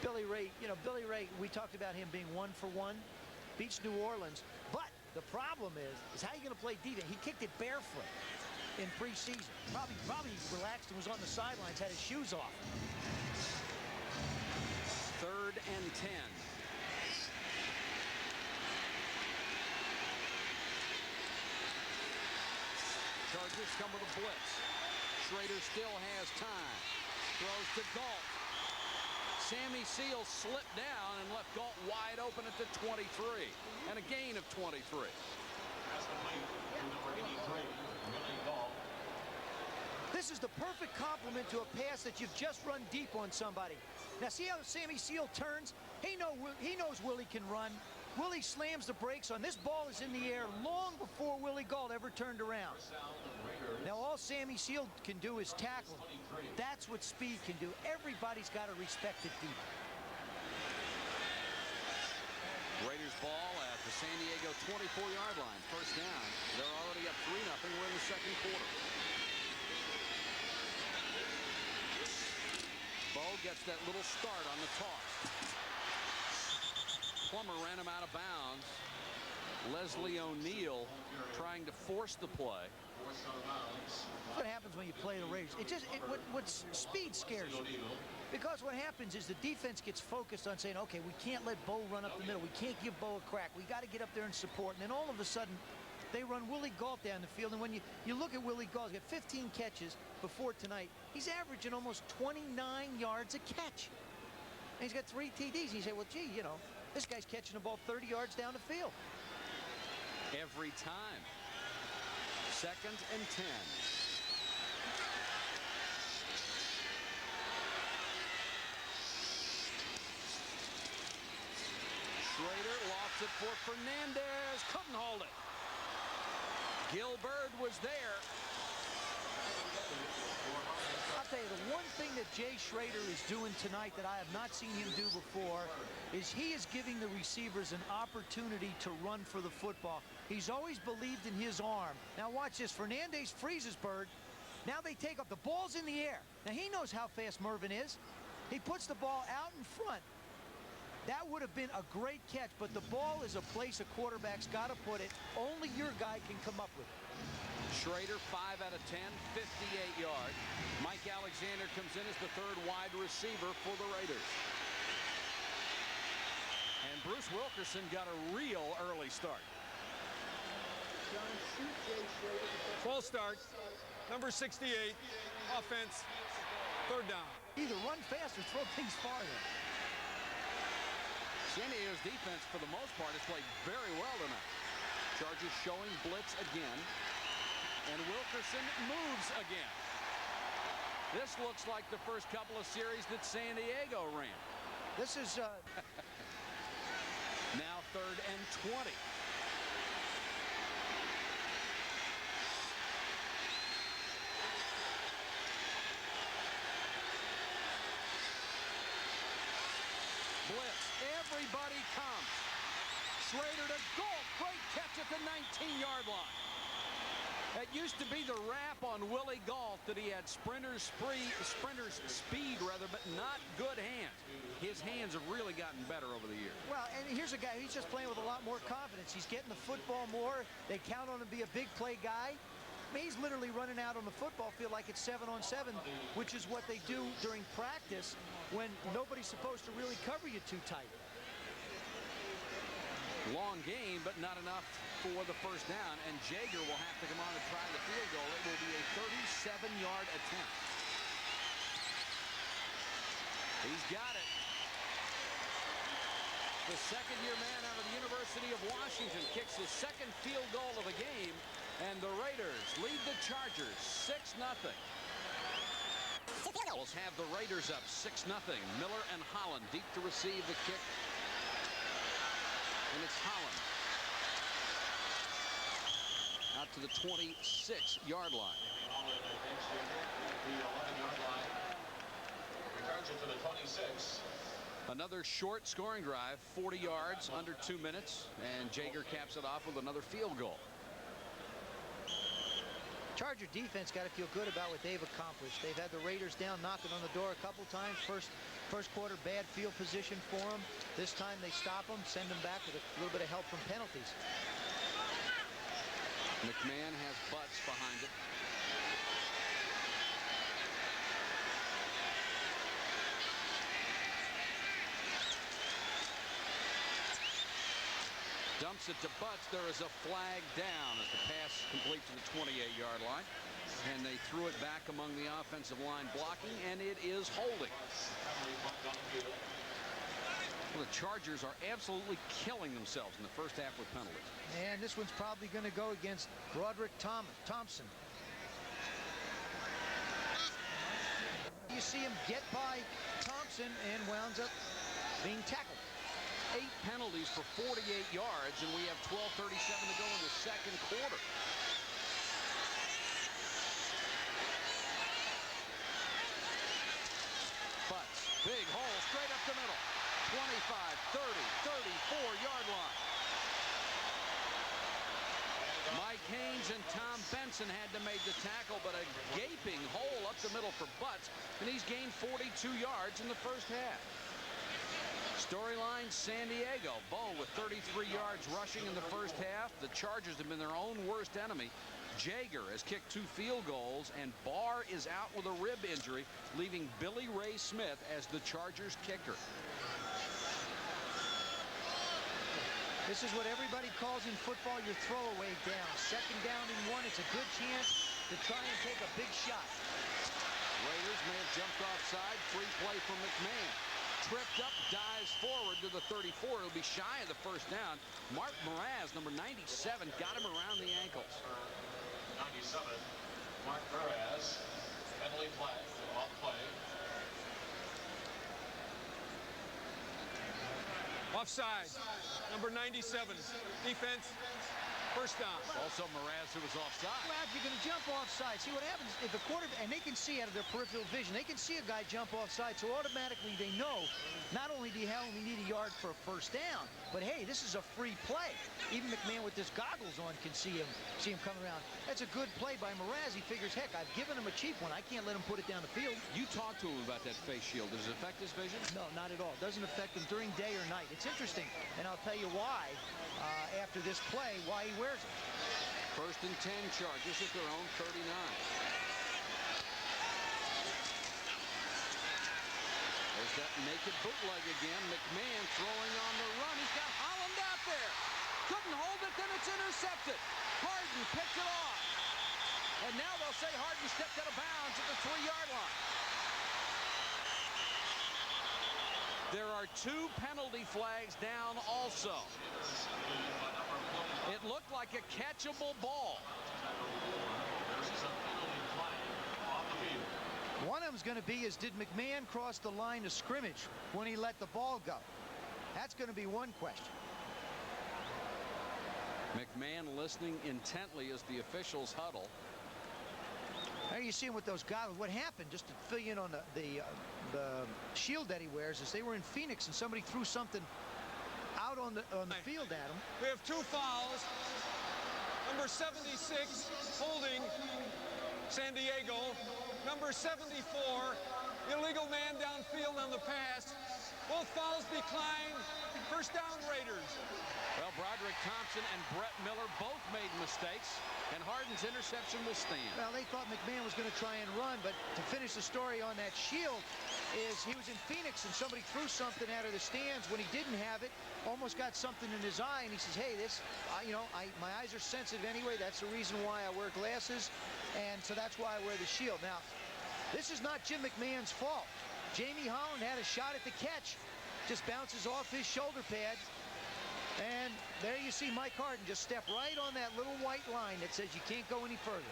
Billy Ray, Billy Ray, we talked about him being 1 for 1. Beats New Orleans. But the problem is how are you going to play defense? He kicked it barefoot in preseason. Probably relaxed and was on the sidelines, had his shoes off. 3rd and 10. Chargers come with a blitz. Schrader still has time. Throws to Galt. Sammy Seals slipped down and left Galt wide open at the 23. And a gain of 23. This is the perfect complement to a pass that you've just run deep on somebody. Now see how Sammy Seal turns? He knows Willie can run. Willie slams the brakes on. This ball is in the air long before Willie Galt ever turned around. Now all Sammy Seal can do is tackle. That's what speed can do. Everybody's got to respect it deep. Raiders ball at the San Diego 24-yard line. First down. They're already up 3-0. We're in the second quarter. Bo gets that little start on the toss. Plummer ran him out of bounds. Leslie O'Neal trying to force the play. What happens when you play the Raiders? What speed scares you. Because what happens is the defense gets focused on saying, okay, we can't let Bo run up the middle. We can't give Bo a crack. We got to get up there and support. And then all of a sudden, they run Willie Galt down the field. And when you look at Willie Galt, he's got 15 catches before tonight. He's averaging almost 29 yards a catch. And he's got 3 TDs. You say, well, gee, you know, this guy's catching the ball 30 yards down the field. Every time. 2nd and 10. Schrader lofts it for Fernandez. Couldn't hold it. Gilbert was there. I'll tell you, the one thing that Jay Schrader is doing tonight that I have not seen him do before is he is giving the receivers an opportunity to run for the football. He's always believed in his arm. Now watch this. Fernandez freezes Bird. Now they take up. The ball's in the air. Now he knows how fast Mervin is. He puts the ball out in front. That would have been a great catch, but the ball is a place a quarterback's got to put it. Only your guy can come up with it. Schrader, 5 out of 10, 58 yards. Mike Alexander comes in as the 3rd wide receiver for the Raiders. And Bruce Wilkerson got a real early start. False start. Number 68. Offense. 3rd down. Either run fast or throw things farther. San Diego's defense, for the most part, has played very well tonight. Chargers showing blitz again. And Wilkerson moves again. This looks like the first couple of series that San Diego ran. This is now 3rd and 20. Blitz. Everybody comes. Schrader to goal. Great catch at the 19-yard line. That used to be the rap on Willie Gault, that he had sprinter's speed, but not good hands. His hands have really gotten better over the years. well, and here's a guy, he's just playing with a lot more confidence. He's getting the football more. They count on him to be a big play guy. I mean, he's literally running out on the football field like it's 7-on-7, which is what they do during practice when nobody's supposed to really cover you too tight. Long game, but not enough for the 1st down, and Jaeger will have to come on and try the field goal. It will be a 37-yard attempt. He's got it. The 2nd-year man out of the University of Washington kicks his 2nd field goal of the game, and the Raiders lead the Chargers 6-0. We'll have the Raiders up 6-0. Miller and Holland deep to receive the kick. And it's Holland out to the 26-yard line. Returns it to the 26. Another short scoring drive, 40 yards, under 2 minutes, and Jaeger caps it off with another field goal. Charger defense got to feel good about what they've accomplished. They've had the Raiders down, knocking on the door a couple times. First quarter, bad field position for them. This time they stop them, send them back with a little bit of help from penalties. McMahon has Butts behind it. Dumps it to Butts. There is a flag down as the pass complete to the 28-yard line. And they threw it back among the offensive line blocking, and it is holding. Well, the Chargers are absolutely killing themselves in the first half with penalties. And this one's probably going to go against Broderick Thompson. You see him get by Thompson and wounds up being tackled. 8 penalties for 48 yards, and we have 12:37 to go in the 2nd quarter. Butts, big hole straight up the middle. 25, 30, 34-yard line. Mike Haynes and Tom Benson had to make the tackle, but a gaping hole up the middle for Butts, and he's gained 42 yards in the first half. Storyline, San Diego. Bo with 33 yards rushing in the first half. The Chargers have been their own worst enemy. Jaeger has kicked 2 field goals, and Barr is out with a rib injury, leaving Billy Ray Smith as the Chargers kicker. This is what everybody calls in football your throwaway down. 2nd down and 1. It's a good chance to try and take a big shot. Raiders may have jumped offside. Free play from McMahon. tripped up, dives forward to the 34. He'll be shy of the first down. Mark Mraz, number 97, got him around the ankles. 97, Mark Perez, penalty flag off play. Offside. Number 97. Defense. First down. Also Mraz, who was offside. Well, if you're going to jump offside, see what happens if the quarterback, and they can see out of their peripheral vision, they can see a guy jump offside, so automatically they know not only do you only need a yard for a first down, but hey, this is a free play. Even McMahon with his goggles on can see him come around. That's a good play by Mraz. He figures, heck, I've given him a cheap one. I can't let him put it down the field. You talked to him about that face shield. Does it affect his vision? No, not at all. Doesn't affect him during day or night. It's interesting, and I'll tell you why after this play, why he wears it. First and 10, Chargers at their own 39. There's that naked bootleg again. McMahon throwing on the run. He's got Holland out there. Couldn't hold it, then it's intercepted. Harden picks it off. And now they'll say Harden stepped out of bounds at the 3-yard line. There are 2 penalty flags down also. It looked like a catchable ball. One of them's going to be is, did McMahon cross the line of scrimmage when he let the ball go? That's going to be one question. McMahon listening intently as the officials huddle. There you see him with those goggles. What happened, just to fill you in on the shield that he wears, is they were in Phoenix and somebody threw something out on the field at him. We have 2 fouls. Number 76 holding San Diego. Number 74, illegal man downfield on the pass. Both fouls declined. First down, Raiders. Well, Broderick Thompson and Brett Miller both made mistakes, and Harden's interception will stand. Well, they thought McMahon was going to try and run, but to finish the story on that shield is he was in Phoenix and somebody threw something out of the stands when he didn't have it, almost got something in his eye, and he says, hey, this, my eyes are sensitive anyway. That's the reason why I wear glasses, and so that's why I wear the shield. Now, this is not Jim McMahon's fault. Jamie Holland had a shot at the catch, just bounces off his shoulder pad. And there you see Mike Harden just step right on that little white line that says you can't go any further.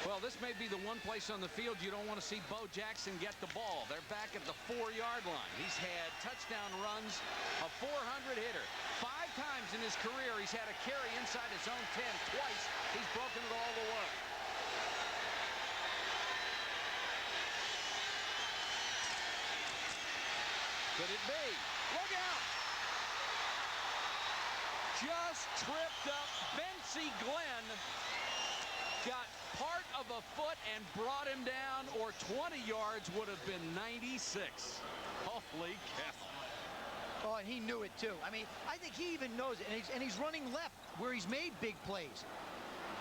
Well, this may be the one place on the field you don't want to see Bo Jackson get the ball. They're back at the 4-yard line. He's had touchdown runs, a 400 hitter. 5 times in his career he's had a carry inside his own 10. Twice he's broken it all the way. Could it be? Look out! Just tripped up. Vincey Glenn got part of a foot and brought him down, or 20 yards would have been 96. Holy cow. Oh, and he knew it too. I mean, I think he even knows it, and he's running left where he's made big plays.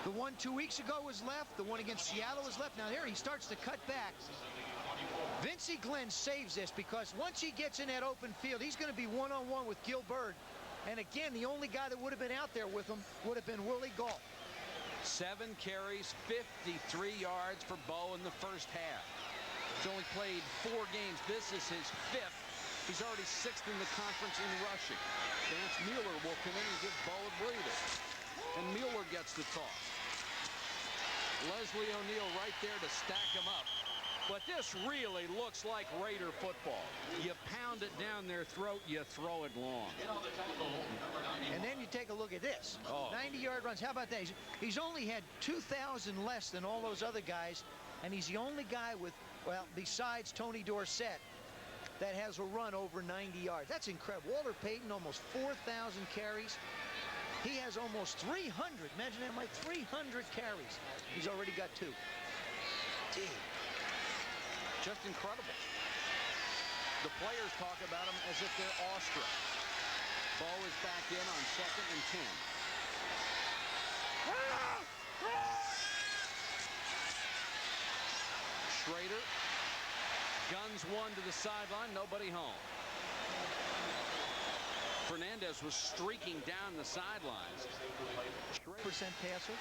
The one 2 weeks ago was left. The one against Seattle was left. Now there he starts to cut back. Vincey Glenn saves this because once he gets in that open field, he's going to be one-on-one with Gilbert. And again, the only guy that would have been out there with him would have been Willie Gault. 7 carries, 53 yards for Bo in the first half. He's only played 4 games. This is his 5th. He's already 6th in the conference in rushing. Vance Mueller will come in and give Bo a breather. And Mueller gets the toss. Leslie O'Neal right there to stack him up. But this really looks like Raider football. You pound it down their throat, you throw it long. And then you take a look at this. Oh. 90-yard runs. How about that? He's only had 2,000 less than all those other guys, and he's the only guy with, well, besides Tony Dorsett, that has a run over 90 yards. That's incredible. Walter Payton, almost 4,000 carries. He has almost 300. Imagine that, Mike, 300 carries. He's already got 2. Gee. Just incredible. The players talk about him as if they're awestruck. Bo is back in on 2nd and 10. Schrader guns one to the sideline, nobody home. Fernandez was streaking down the sidelines. Percent passer.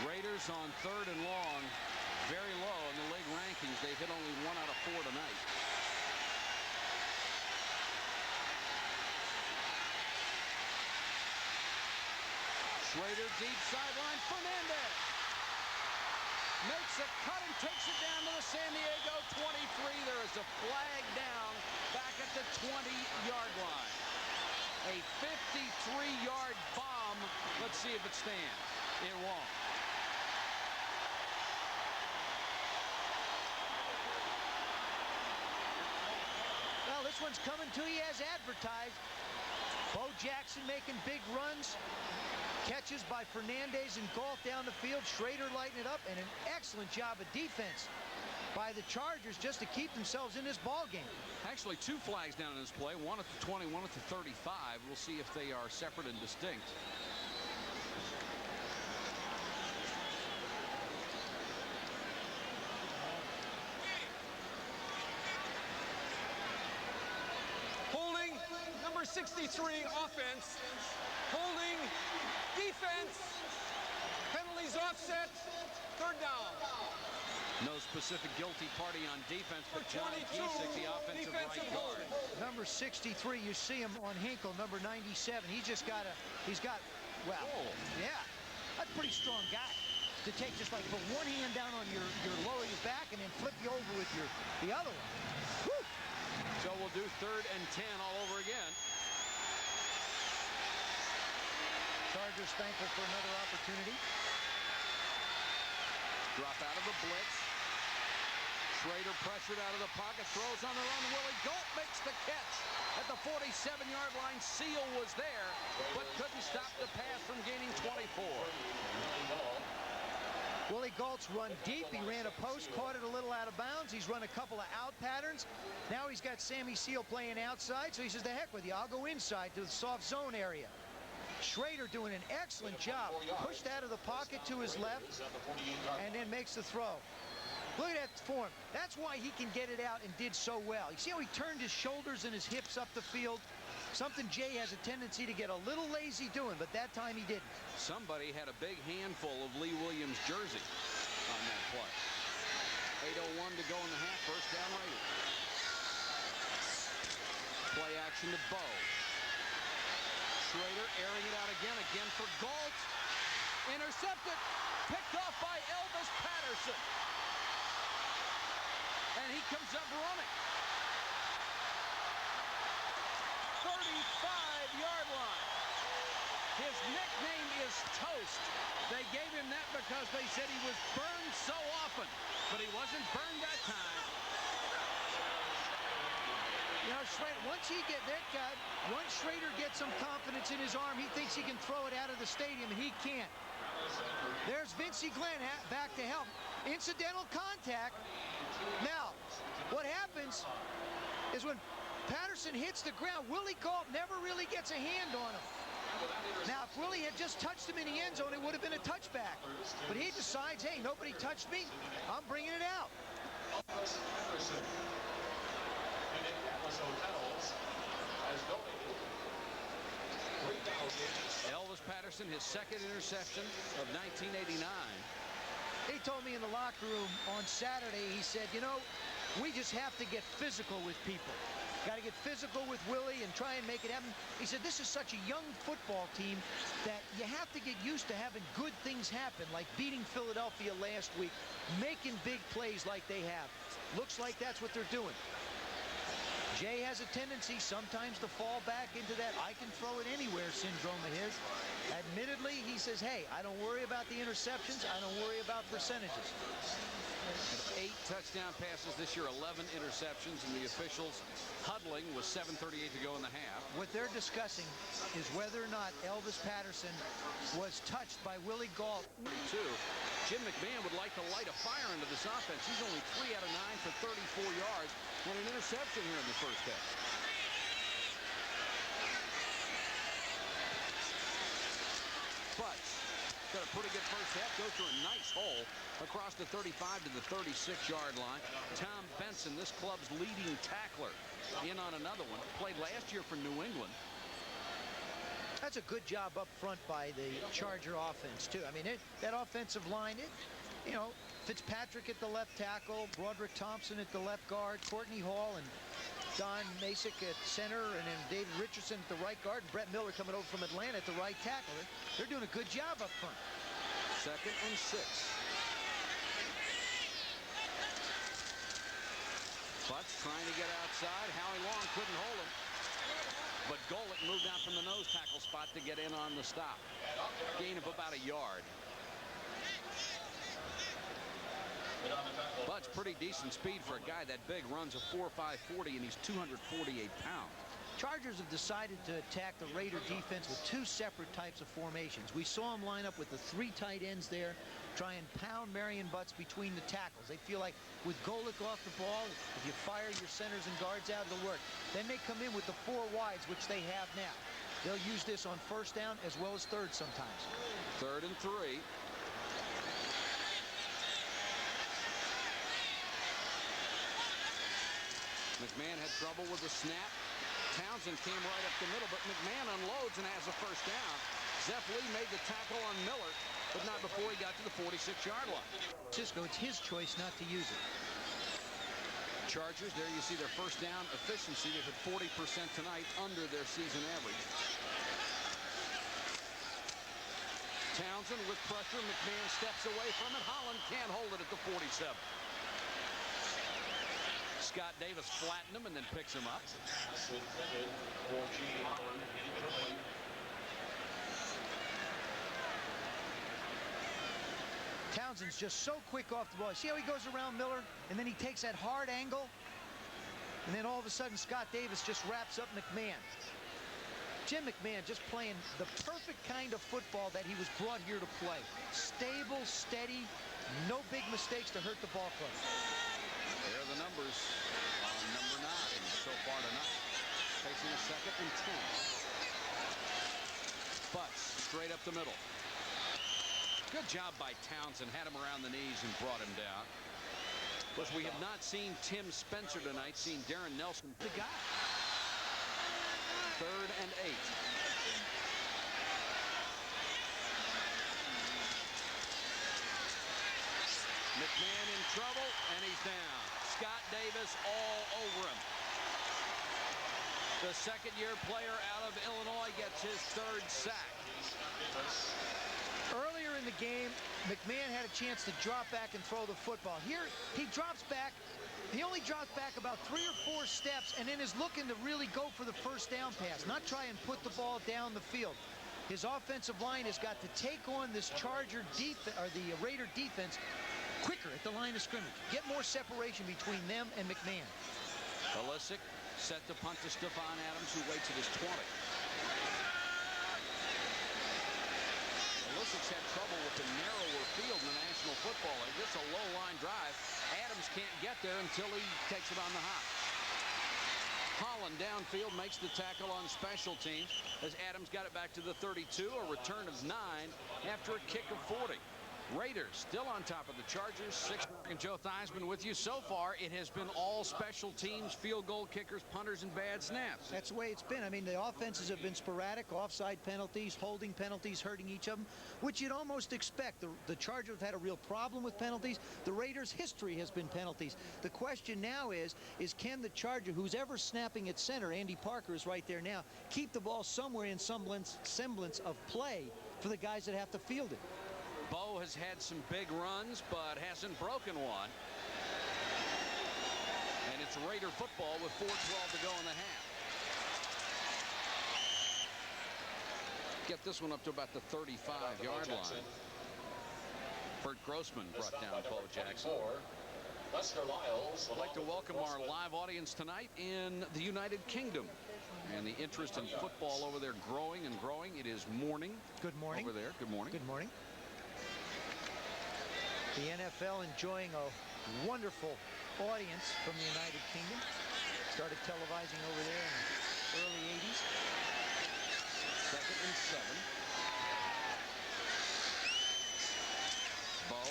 Raiders on 3rd and long. Very low in the league rankings. They've hit only 1 out of 4 tonight. Schrader deep sideline. Fernandez makes a cut and takes it down to the San Diego 23. There is a flag down back at the 20-yard line. A 53-yard bomb. Let's see if it stands. It won't. Well, this one's coming to you as advertised. Bo Jackson making big runs. Catches by Fernandez and Galt down the field. Schrader lighting it up, and an excellent job of defense by the Chargers just to keep themselves in this ball game. Actually, two flags down in this play. One at the 20, one at the 35. We'll see if they are separate and distinct. Holding, number 63, offense. Holding, defense. Penalties offset, third down. No specific guilty party on defense, but For John 22, Giesick, the offensive right defensive guard. holding. Number 63, you see him on Hinkle, number 97. He's got, well, yeah, that's a pretty strong guy to take, just like put one hand down on your lower your back and then flip you over with the other one. Whew. So we'll do 3rd and 10 all over again. Chargers thankful for another opportunity. Drop out of the blitz. Schrader pressured out of the pocket, throws on the run. Willie Galt makes the catch at the 47-yard line. Seal was there, but couldn't stop the pass from gaining 24. Willie Galt's run deep. He ran a post, caught it a little out of bounds. He's run a couple of out patterns. Now he's got Sammy Seal playing outside, so he says, the heck with you. I'll go inside to the soft zone area. Schrader doing an excellent job. Pushed out of the pocket to his left and then makes the throw. Look at that form. That's why he can get it out and did so well. You see how he turned his shoulders and his hips up the field? Something Jay has a tendency to get a little lazy doing, but that time he didn't. Somebody had a big handful of Lee Williams' jersey on that play. 8:01 to go in the half. First down Raiders. Play action to Bo. Schrader airing it out again for Galt. Intercepted. Picked off by Elvis Patterson. And he comes up running. 35-yard line. His nickname is Toast. They gave him that because they said he was burned so often, but he wasn't burned that time. You know, Schrader, once Schrader gets some confidence in his arm, he thinks he can throw it out of the stadium, and he can't. There's Vincey Glenn back to help. Incidental contact. Now, what happens is when Patterson hits the ground, Willie Galt never really gets a hand on him. Now, if Willie had just touched him in the end zone, it would have been a touchback. But he decides, hey, nobody touched me. I'm bringing it out. Elvis Patterson, his second interception of 1989. He told me in the locker room on Saturday, he said, you know, we just have to get physical with people. Got to get physical with Willie and try and make it happen. He said this is such a young football team that you have to get used to having good things happen, like beating Philadelphia last week, making big plays like they have. Looks like that's what they're doing. Jay has a tendency sometimes to fall back into that I can throw it anywhere syndrome of his. Admittedly, he says, hey, I don't worry about the interceptions. I don't worry about percentages. 8 touchdown passes this year, 11 interceptions, and the officials huddling with 7:38 to go in the half. What they're discussing is whether or not Elvis Patterson was touched by Willie Galt. 2. Jim McMahon would like to light a fire into this offense. He's only 3 out of 9 for 34 yards and an interception here in the first half. But got a pretty good first half. Goes through a nice hole across the 35 to the 36-yard line. Tom Benson, this club's leading tackler, in on another one. Played last year for New England. That's a good job up front by the Charger offense, too. I mean, that offensive line, you know, Fitzpatrick at the left tackle, Broderick Thompson at the left guard, Courtney Hall, and Don Masick at center, and then David Richardson at the right guard, and Brett Miller coming over from Atlanta at the right tackle. They're doing a good job up front. 2nd and 6. Butts trying to get outside. Howie Long couldn't hold him. But Golick moved out from the nose tackle spot to get in on the stop. Gain of about a yard. Butts pretty decent speed for a guy that big. Runs a 4.5 40, and he's 248 pounds. Chargers have decided to attack the Raider defense with 2 separate types of formations. We saw them line up with the 3 tight ends there, try and pound Marion Butts between the tackles. They feel like with Golick off the ball, if you fire your centers and guards out, it'll work. Then they come in with the 4 wides, which they have now. They'll use this on 1st down as well as 3rd sometimes. 3rd and 3. McMahon had trouble with the snap. Townsend came right up the middle, but McMahon unloads and has a 1st down. Zepp Lee made the tackle on Miller, but not before he got to the 46-yard line. Cisco, it's his choice not to use it. Chargers, there you see their 1st down efficiency. They've hit 40% tonight, under their season average. Townsend with pressure. McMahon steps away from it. Holland can't hold it at the 47. Scott Davis flattened him and then picks him up. Townsend's just so quick off the ball. See how he goes around Miller, and then he takes that hard angle, and then all of a sudden Scott Davis just wraps up McMahon. Jim McMahon just playing the perfect kind of football that he was brought here to play. Stable, steady, no big mistakes to hurt the ball club. There are the numbers on number 9 so far tonight. Facing a 2nd and 10. Butts straight up the middle. Good job by Townsend. Had him around the knees and brought him down. But we have not seen Tim Spencer tonight. Seen Darren Nelson. The guy. 3rd and 8. McMahon in trouble, and he's down. Scott Davis all over him. The 2nd-year player out of Illinois gets his 3rd sack. Earlier in the game, McMahon had a chance to drop back and throw the football. Here, he drops back. He only drops back about 3 or 4 steps and then is looking to really go for the 1st down pass, not try and put the ball down the field. His offensive line has got to take on this Charger defense, or the Raider defense, quicker at the line of scrimmage. Get more separation between them and McMahon. Balisic set to punt to Stephon Adams, who waits at his 20. Ballisic's had trouble with the narrower field in the National Football League. This is a low-line drive. Adams can't get there until he takes it on the hop. Holland downfield makes the tackle on special teams as Adams got it back to the 32, a return of 9 after a kick of 40. Raiders still on top of the Chargers. 6 and Joe Theismann with you. So far, it has been all special teams, field goal kickers, punters, and bad snaps. That's the way it's been. I mean, the offenses have been sporadic, offside penalties, holding penalties, hurting each of them, which you'd almost expect. The Chargers have had a real problem with penalties. The Raiders' history has been penalties. The question now is can the Charger, who's ever snapping at center, Andy Parker is right there now, keep the ball somewhere in semblance of play for the guys that have to field it? Bo has had some big runs, but hasn't broken one. And it's Raider football with 4:12 to go in the half. Get this one up to about the 35-yard line. Bert Grossman brought down Bo Jackson. I'd like to welcome our live audience tonight in the United Kingdom. And the interest in football over there growing and growing. It is morning. Good morning. Over there. Good morning. Good morning. The NFL enjoying a wonderful audience from the United Kingdom. Started televising over there in the early 80s. 2nd and 7. Bo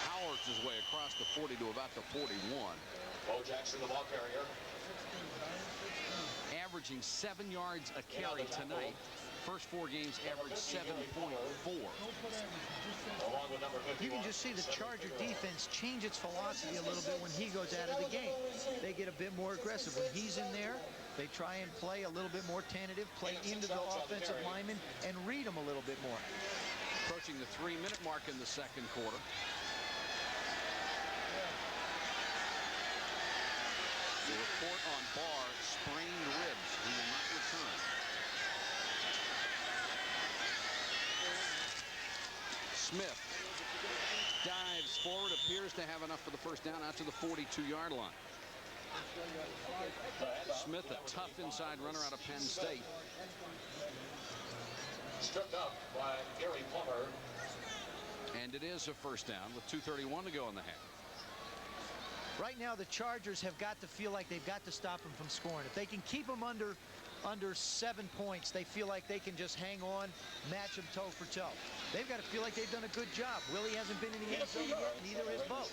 powers his way across the 40 to about the 41. Bo Jackson, the ball carrier. Averaging 7 yards a carry tonight. First 4 games averaged 7.4. Along with number 51. You can just see the Charger defense change its philosophy a little bit when he goes out of the game. They get a bit more aggressive. When he's in there, they try and play a little bit more tentative, play into the offensive lineman, and read them a little bit more. Approaching the 3-minute mark in the second quarter. The report on Barr, sprained ribs. He will not return. Smith dives forward, appears to have enough for the first down out to the 42-yard line. Smith, a tough inside runner out of Penn State. Stripped up by Gary Plummer. And it is a first down with 2:31 to go in the half. Right now, the Chargers have got to feel like they've got to stop him from scoring. If they can keep him under 7 points, they feel like they can just hang on, match him toe for toe. They've got to feel like they've done a good job. Willie hasn't been in the end zone yet, neither has Bo.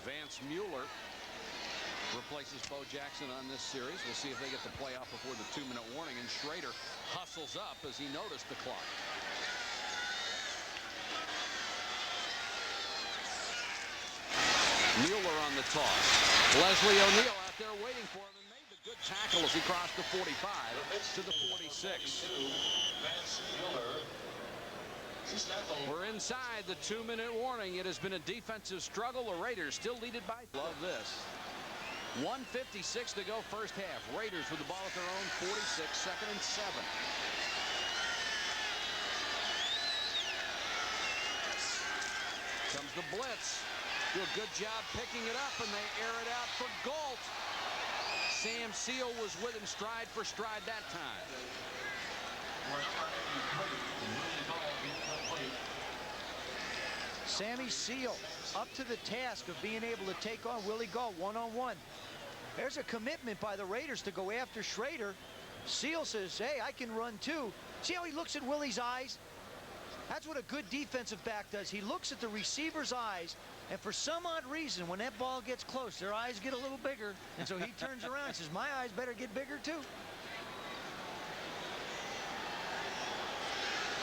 Vance Mueller replaces Bo Jackson on this series. We'll see if they get the playoff before the 2-minute warning. And Schrader hustles up as he noticed the clock. Mueller on the toss. Leslie O'Neal out there waiting for him and made the good tackle as he crossed the 45 to the 46. We're inside the 2-minute warning. It has been a defensive struggle. The Raiders still lead it by. Love this. 1:56 to go first half. Raiders with the ball at their own 46, 2nd and 7. Comes the blitz. Do a good job picking it up, and they air it out for Galt. Sam Seal was with him stride for stride that time. Sammy Seal up to the task of being able to take on Willie Galt one-on-one. There's a commitment by the Raiders to go after Schrader. Seal says, hey, I can run too. See how he looks at Willie's eyes? That's what a good defensive back does. He looks at the receiver's eyes, and for some odd reason, when that ball gets close, their eyes get a little bigger, and so he turns around and says, my eyes better get bigger too.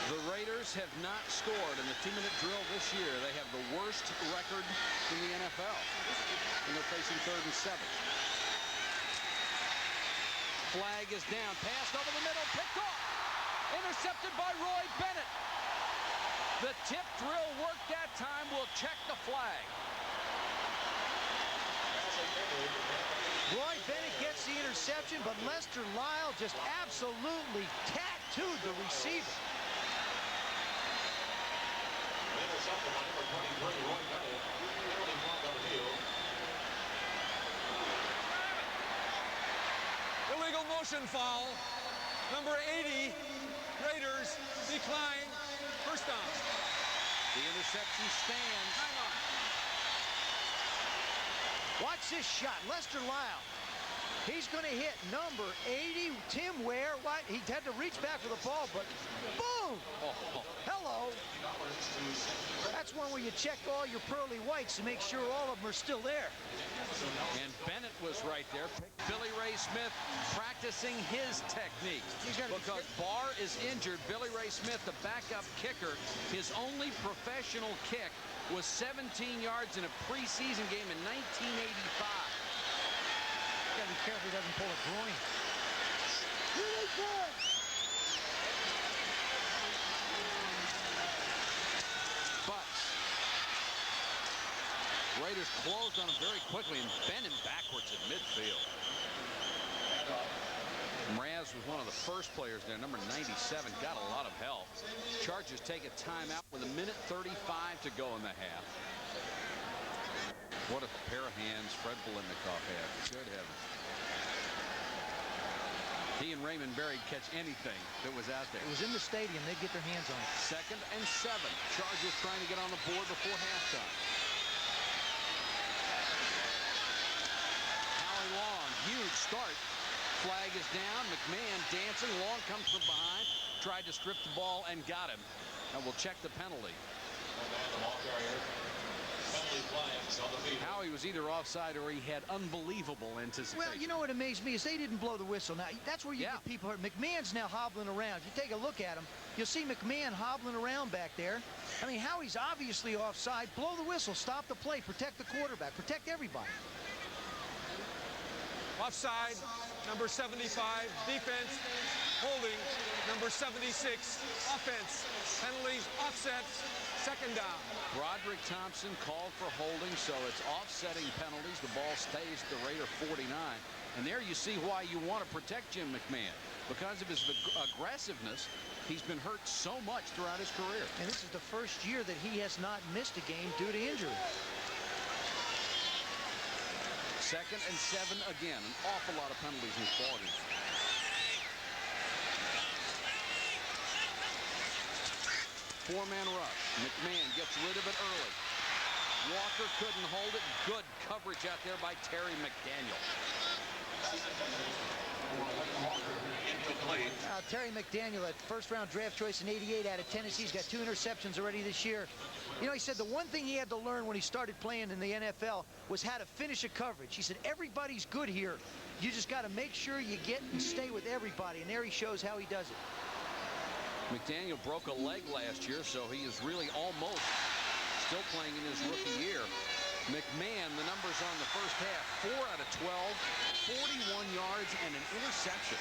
The Raiders have not scored in the 2-minute drill this year. They have the worst record in the NFL, and they're facing 3rd and 7. Flag is down, passed over the middle, picked off, intercepted by Roy Bennett. The tip drill worked that time. We'll check the flag. Roy Bennett gets the interception, but Lester Lyle just absolutely tattooed the receiver. Illegal motion foul. Number 80, Raiders decline. First down. The interception stands. Watch this shot. Lester Lyle. He's going to hit number 80, Tim Ware. What? He had to reach back for the ball, but boom! Oh. Hello. That's one where you check all your pearly whites to make sure all of them are still there. And Bennett was right there. Billy Ray Smith practicing his technique. Because Barr is injured, Billy Ray Smith, the backup kicker, his only professional kick was 17 yards in a preseason game in 1985. Got to be careful he doesn't pull a groin. But Raiders closed on him very quickly, and Bennett backwards at midfield. Mraz was one of the first players there, number 97, got a lot of help. Chargers take a timeout with 1:35 to go in the half. What a pair of hands Fred Biletnikoff had. Good heavens. He and Raymond Berry catch anything that was out there. It was in the stadium. They'd get their hands on it. 2nd and 7. Chargers trying to get on the board before halftime. Howie Long, huge start. Flag is down. McMahon dancing. Long comes from behind. Tried to strip the ball and got him. And we'll check the penalty. friendly flags on the field. How he was either offside or he had unbelievable anticipation. Well, you know what amazed me is they didn't blow the whistle. Now, that's where you get people hurt. McMahon's now hobbling around. If you take a look at him, you'll see McMahon hobbling around back there. I mean, Howie's obviously offside. Blow the whistle. Stop the play. Protect the quarterback. Protect everybody. Offside, number 75, defense, holding, number 76, offense, penalties, offset, second down. Broderick Thompson called for holding, so it's offsetting penalties. The ball stays at the Raider 49. And there you see why you want to protect Jim McMahon. Because of his aggressiveness, he's been hurt so much throughout his career. And this is the first year that he has not missed a game due to injury. 2nd and 7 again. An awful lot of penalties in this ballgame. Four-man rush. McMahon gets rid of it early. Walker couldn't hold it. Good coverage out there by Terry McDaniel. Terry McDaniel, that first-round draft choice in '88 out of Tennessee. He's got 2 interceptions already this year. You know, he said the one thing he had to learn when he started playing in the NFL was how to finish a coverage. He said, everybody's good here. You just got to make sure you get and stay with everybody. And there he shows how he does it. McDaniel broke a leg last year, so he is really almost still playing in his rookie year. McMahon, the numbers on the first half, 4 out of 12, 41 yards and an interception.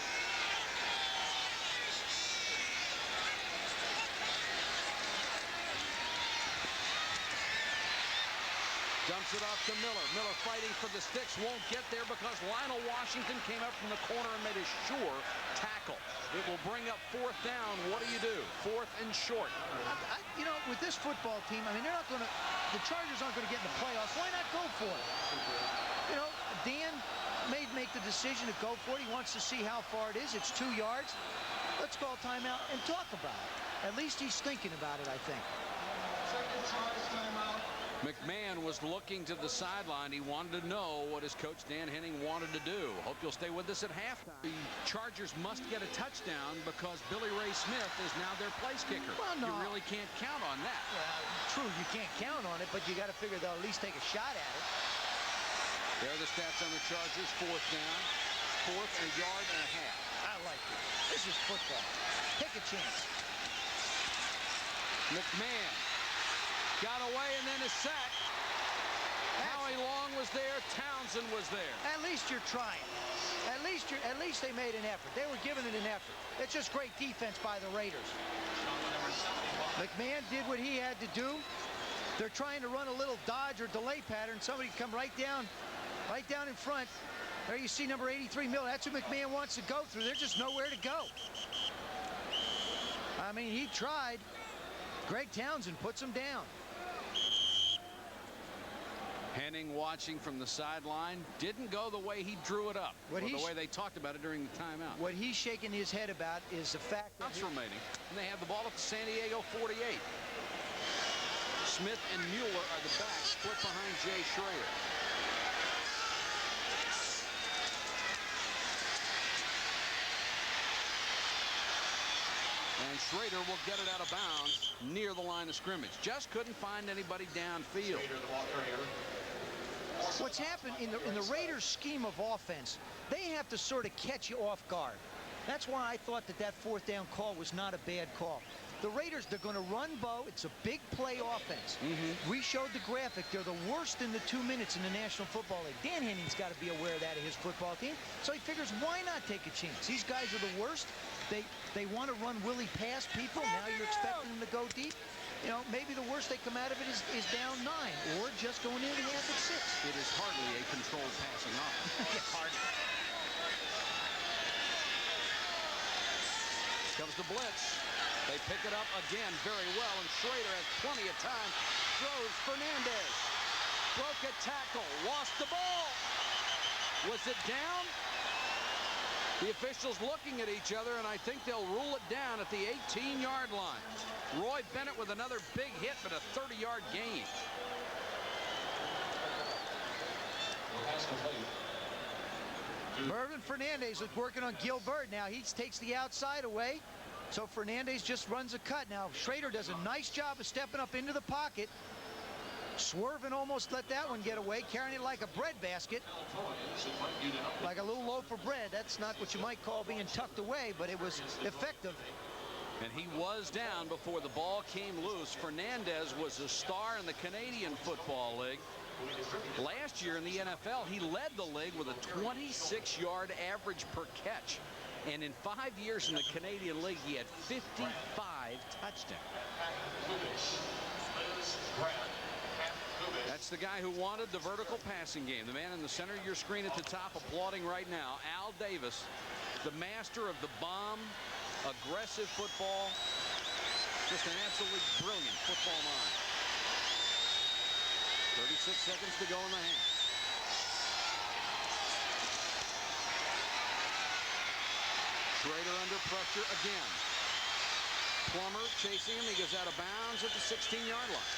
Dumps it off to Miller. Miller fighting for the sticks. Won't get there because Lionel Washington came up from the corner and made a sure tackle. It will bring up 4th down. What do? 4th and short. You know, with this football team, I mean, they're not going to, the Chargers aren't going to get in the playoffs. Why not go for it? You know, Dan may make the decision to go for it. He wants to see how far it is. It's 2 yards. Let's call timeout and talk about it. At least he's thinking about it, I think. Second timeout. McMahon was looking to the sideline. He wanted to know what his coach Dan Henning wanted to do. Hope you'll stay with us at halftime. The Chargers must get a touchdown because Billy Ray Smith is now their place kicker. Well, no. You really can't count on that. Well, true, you can't count on it, but you got to figure they'll at least take a shot at it. There are the stats on the Chargers. 4th down, 4th and a yard and a half. I like it. This is football. Take a chance. McMahon got away and then a sack. Howie Long was there. Townsend was there. At least you're trying. At least they made an effort. They were giving it an effort. It's just great defense by the Raiders. McMahon did what he had to do. They're trying to run a little dodge or delay pattern. Somebody come right down in front. There you see number 83 Miller. That's who McMahon wants to go through. There's just nowhere to go. I mean, he tried. Greg Townsend puts him down. Henning watching from the sideline. Didn't go the way he drew it up. Or the way they talked about it during the timeout. What he's shaking his head about is the fact that remaining. And they have the ball at the San Diego 48. Smith and Mueller are the backs, split behind Jay Schrader. And Schrader will get it out of bounds near the line of scrimmage. Just couldn't find anybody downfield. What's happened in the Raiders' scheme of offense, they have to sort of catch you off guard. That's why I thought that 4th down call was not a bad call. The Raiders, they're going to run Bo. It's a big play offense. We showed the graphic. They're the worst in the 2 minutes in the National Football League. Dan Henning's got to be aware of that of his football team. So he figures, why not take a chance? These guys are the worst. They want to run Willie past people. Now you're expecting them to go deep. You know, maybe the worst they come out of it is down 9 or just going into the half at 6. It is hardly a controlled passing offense. Yeah, hardly. Comes the blitz. They pick it up again very well, and Schrader has plenty of time. Throws Fernandez. Broke a tackle. Lost the ball. Was it down? The officials looking at each other, and I think they'll rule it down at the 18-yard line. Roy Bennett with another big hit, but a 30-yard gain. Mervin Fernandez is working on Gilbert. Now he takes the outside away. So Fernandez just runs a cut. Now Schrader does a nice job of stepping up into the pocket. Swerving almost let that one get away, carrying it like a breadbasket. Like a little loaf of bread. That's not what you might call being tucked away, but it was effective. And he was down before the ball came loose. Fernandez was a star in the Canadian Football League. Last year in the NFL, he led the league with a 26-yard average per catch. And in 5 years in the Canadian League, he had 55 touchdowns. That's the guy who wanted the vertical passing game. The man in the center of your screen at the top applauding right now, Al Davis, the master of the bomb, aggressive football, just an absolutely brilliant football mind. 36 seconds to go in the half. Schrader under pressure again. Plummer chasing him. He goes out of bounds at the 16-yard line.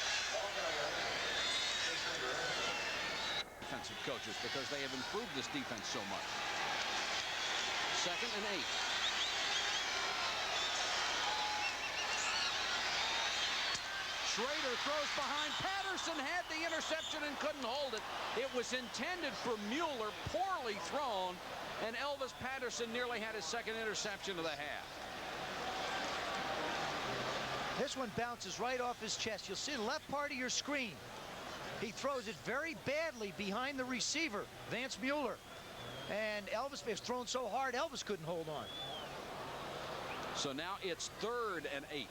Defensive coaches, because they have improved this defense so much. 2nd and 8. Schrader throws behind. Patterson had the interception and couldn't hold it. It was intended for Mueller, poorly thrown, and Elvis Patterson nearly had his 2nd interception of the half. This one bounces right off his chest. You'll see the left part of your screen. He throws it very badly behind the receiver, Vance Mueller. And Elvis was thrown so hard, Elvis couldn't hold on. So now it's 3rd and 8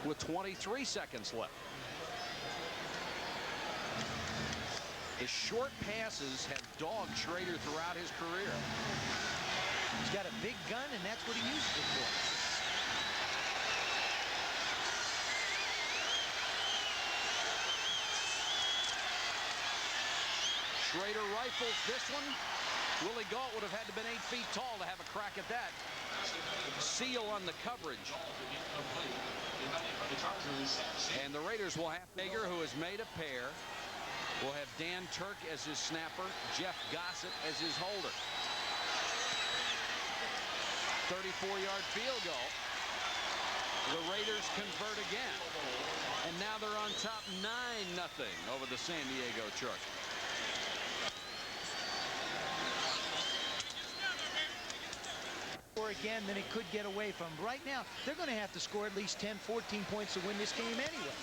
with 23 seconds left. The short passes have dogged Schrader throughout his career. He's got a big gun, and that's what he uses it for. Schrader rifles this one. Willie Gault would have had to have been 8 feet tall to have a crack at that. Seal on the coverage. And the Raiders will have Hager, who has made a pair. Will have Dan Turk as his snapper, Jeff Gossett as his holder. 34-yard field goal. The Raiders convert again. And now they're on top 9-0 over the San Diego Chargers. Again, then it could get away from him. Right now, they're going to have to score at least 10, 14 points to win this game anyway.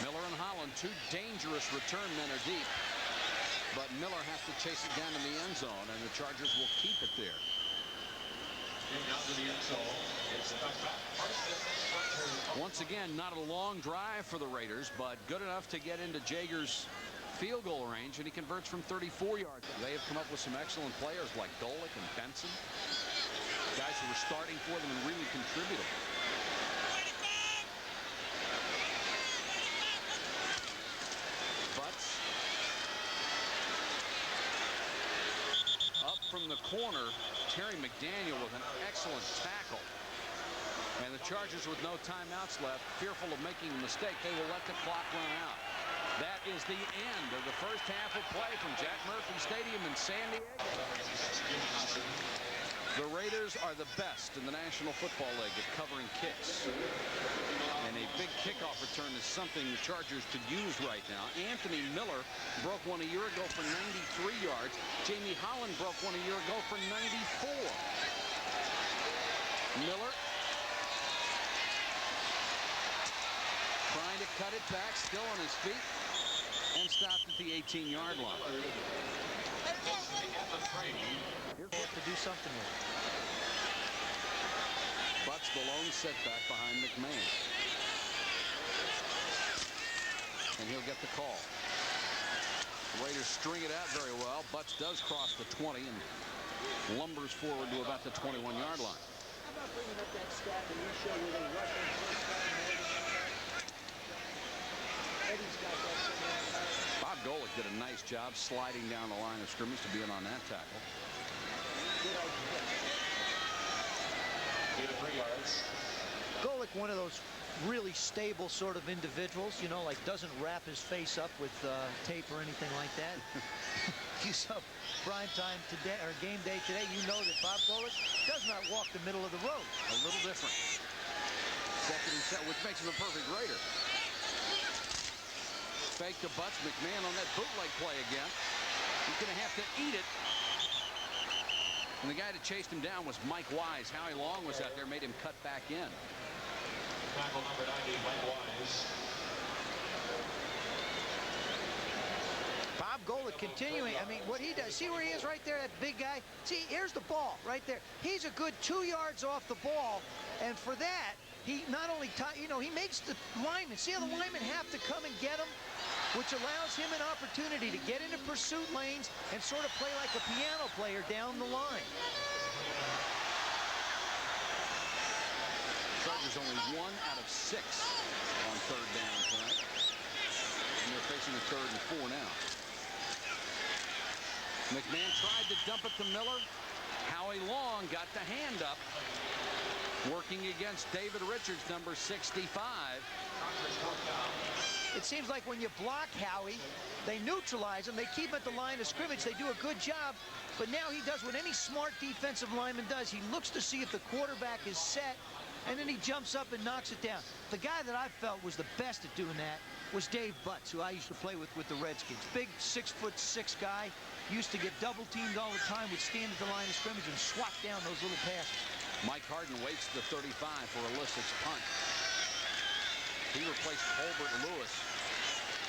Miller and Holland, 2 dangerous return men are deep. But Miller has to chase it down in the end zone, and the Chargers will keep it there. Once again, not a long drive for the Raiders, but good enough to get into Jager's field goal range, and he converts from 34 yards. They have come up with some excellent players like Golick and Benson. Guys who were starting for them and really contributing. Butts up from the corner. Terry McDaniel with an excellent tackle. And the Chargers, with no timeouts left, fearful of making a mistake, they will let the clock run out. That is the end of the first half of play from Jack Murphy Stadium in San Diego. The Raiders are the best in the National Football League at covering kicks. And a big kickoff return is something the Chargers could use right now. Anthony Miller broke one a year ago for 93 yards. Jamie Holland broke one a year ago for 94. Miller trying to cut it back, still on his feet, and stopped at the 18-yard line. Here's what to do something with. Butts the lone setback behind McMahon. And he'll get the call. The Raiders string it out very well. Butts does cross the 20 and lumbers forward to about the 21-yard line. How about bringing up that stat that you showed where they rush on first down and Eddie's got that somewhere. Bob Golick did a nice job sliding down the line of scrimmage to be in on that tackle. Golick, one of those really stable sort of individuals, you know, like doesn't wrap his face up with tape or anything like that. You saw prime time today, or game day today, you know that Bob Golick does not walk the middle of the road. A little different. 2nd and 7, which makes him a perfect Raider. fake to Butts. McMahon on that bootleg play again. He's going to have to eat it. And the guy that chased him down was Mike Wise. Howie Long was out there, made him cut back in. Tackle number 90, Mike Wise. Bob Golick continuing. I mean, what he does, see where he is right there, that big guy? See, here's the ball right there. He's a good 2 yards off the ball, and for that, he not only, he makes the linemen, see how the linemen have to come and get him, which allows him an opportunity to get into pursuit lanes and sort of play like a piano player down the line. Chargers only 1 out of 6 on third down tonight. And they're facing a 3rd and 4 now. McMahon tried to dump it to Miller. Howie Long got the hand up. Working against David Richards, number 65. It seems like when you block Howie, they neutralize him. They keep him at the line of scrimmage. They do a good job. But now he does what any smart defensive lineman does. He looks to see if the quarterback is set, and then he jumps up and knocks it down. The guy that I felt was the best at doing that was Dave Butts, who I used to play with the Redskins. Big 6'6" guy. Used to get double teamed all the time, would stand at the line of scrimmage and swat down those little passes. Mike Harden waits the 35 for Illicic's punt. He replaced Holbert Lewis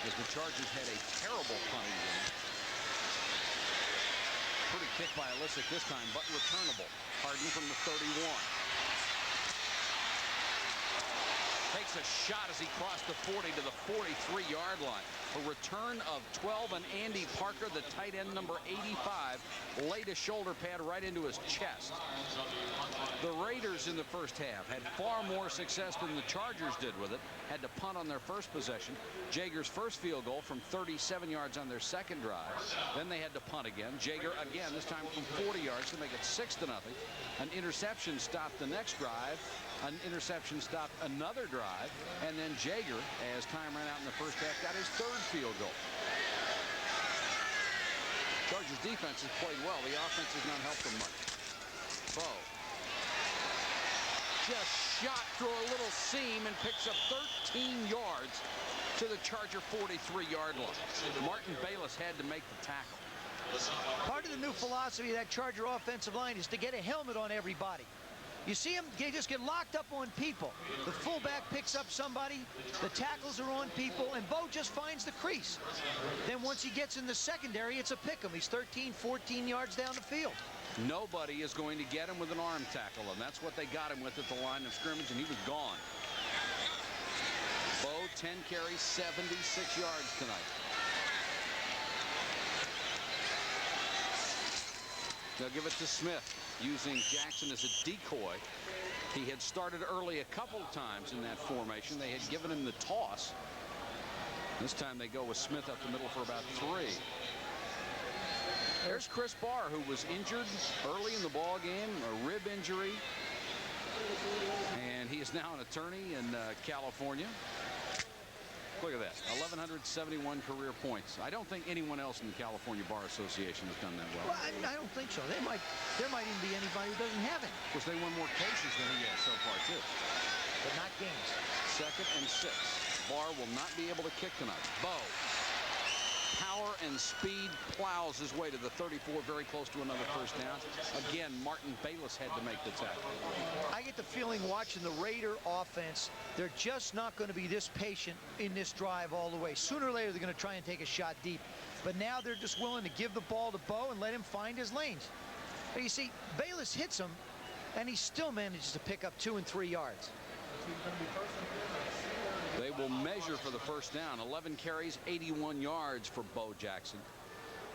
as the Chargers had a terrible punting game. Pretty kick by Illicik this time, but returnable. Harden from the 31. Takes a shot as he crossed the 40 to the 43-yard line. A return of 12, and Andy Parker, the tight end, number 85, laid a shoulder pad right into his chest. The Raiders in the first half had far more success than the Chargers did with it. Had to punt on their first possession. Jager's first field goal from 37 yards on their second drive. Then they had to punt again. Jager again, this time from 40 yards to make it 6-0. An interception stopped the next drive. An interception stopped another drive, and then Jager, as time ran out in the first half, got his third field goal. Chargers defense has played well. The offense has not helped them much. Bo just shot through a little seam and picks up 13 yards to the Charger 43-yard line. Martin Bayless had to make the tackle. Part of the new philosophy of that Charger offensive line is to get a helmet on everybody. You see them, they just get locked up on people. The fullback picks up somebody, the tackles are on people, and Bo just finds the crease. Then once he gets in the secondary, it's a pick 'em. He's 13, 14 yards down the field. Nobody is going to get him with an arm tackle, and that's what they got him with at the line of scrimmage, and he was gone. Bo, 10 carries, 76 yards tonight. They'll give it to Smith, using Jackson as a decoy. He had started early a couple of times in that formation. They had given him the toss. This time they go with Smith up the middle for about 3. There's Chris Barr, who was injured early in the ball game, a rib injury. And he is now an attorney in California. Look at that, 1,171 career points. I don't think anyone else in the California Bar Association has done that well. Well, I don't think so. There might even be anybody who doesn't have it. Of course, they won more cases than he has so far, too. But not games. 2nd and 6. Barr will not be able to kick tonight. Bo, power and speed, plows his way to the 34, very close to another first down. Again, Martin Bayless had to make the tackle. I get the feeling watching the Raider offense, they're just not going to be this patient in this drive all the way. Sooner or later, they're going to try and take a shot deep. But now they're just willing to give the ball to Bo and let him find his lanes. But you see, Bayless hits him, and he still manages to pick up 2 and 3 yards. They will measure for the first down. 11 carries, 81 yards for Bo Jackson.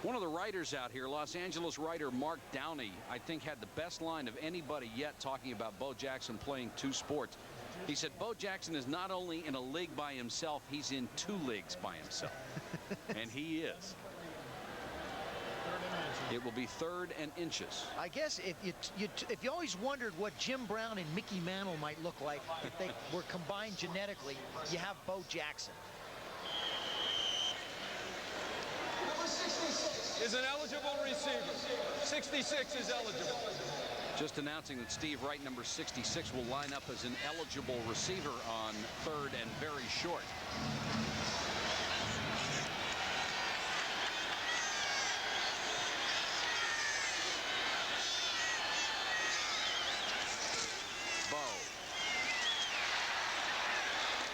One of the writers out here, Los Angeles writer Mark Downey, I think had the best line of anybody yet talking about Bo Jackson playing 2 sports. He said Bo Jackson is not only in a league by himself, he's in 2 leagues by himself. And he is. It will be 3rd and inches. I guess if you always wondered what Jim Brown and Mickey Mantle might look like if they were combined genetically, you have Bo Jackson. Number 66 is an eligible receiver. 66 is eligible. Just announcing that Steve Wright, number 66, will line up as an eligible receiver on 3rd and very short.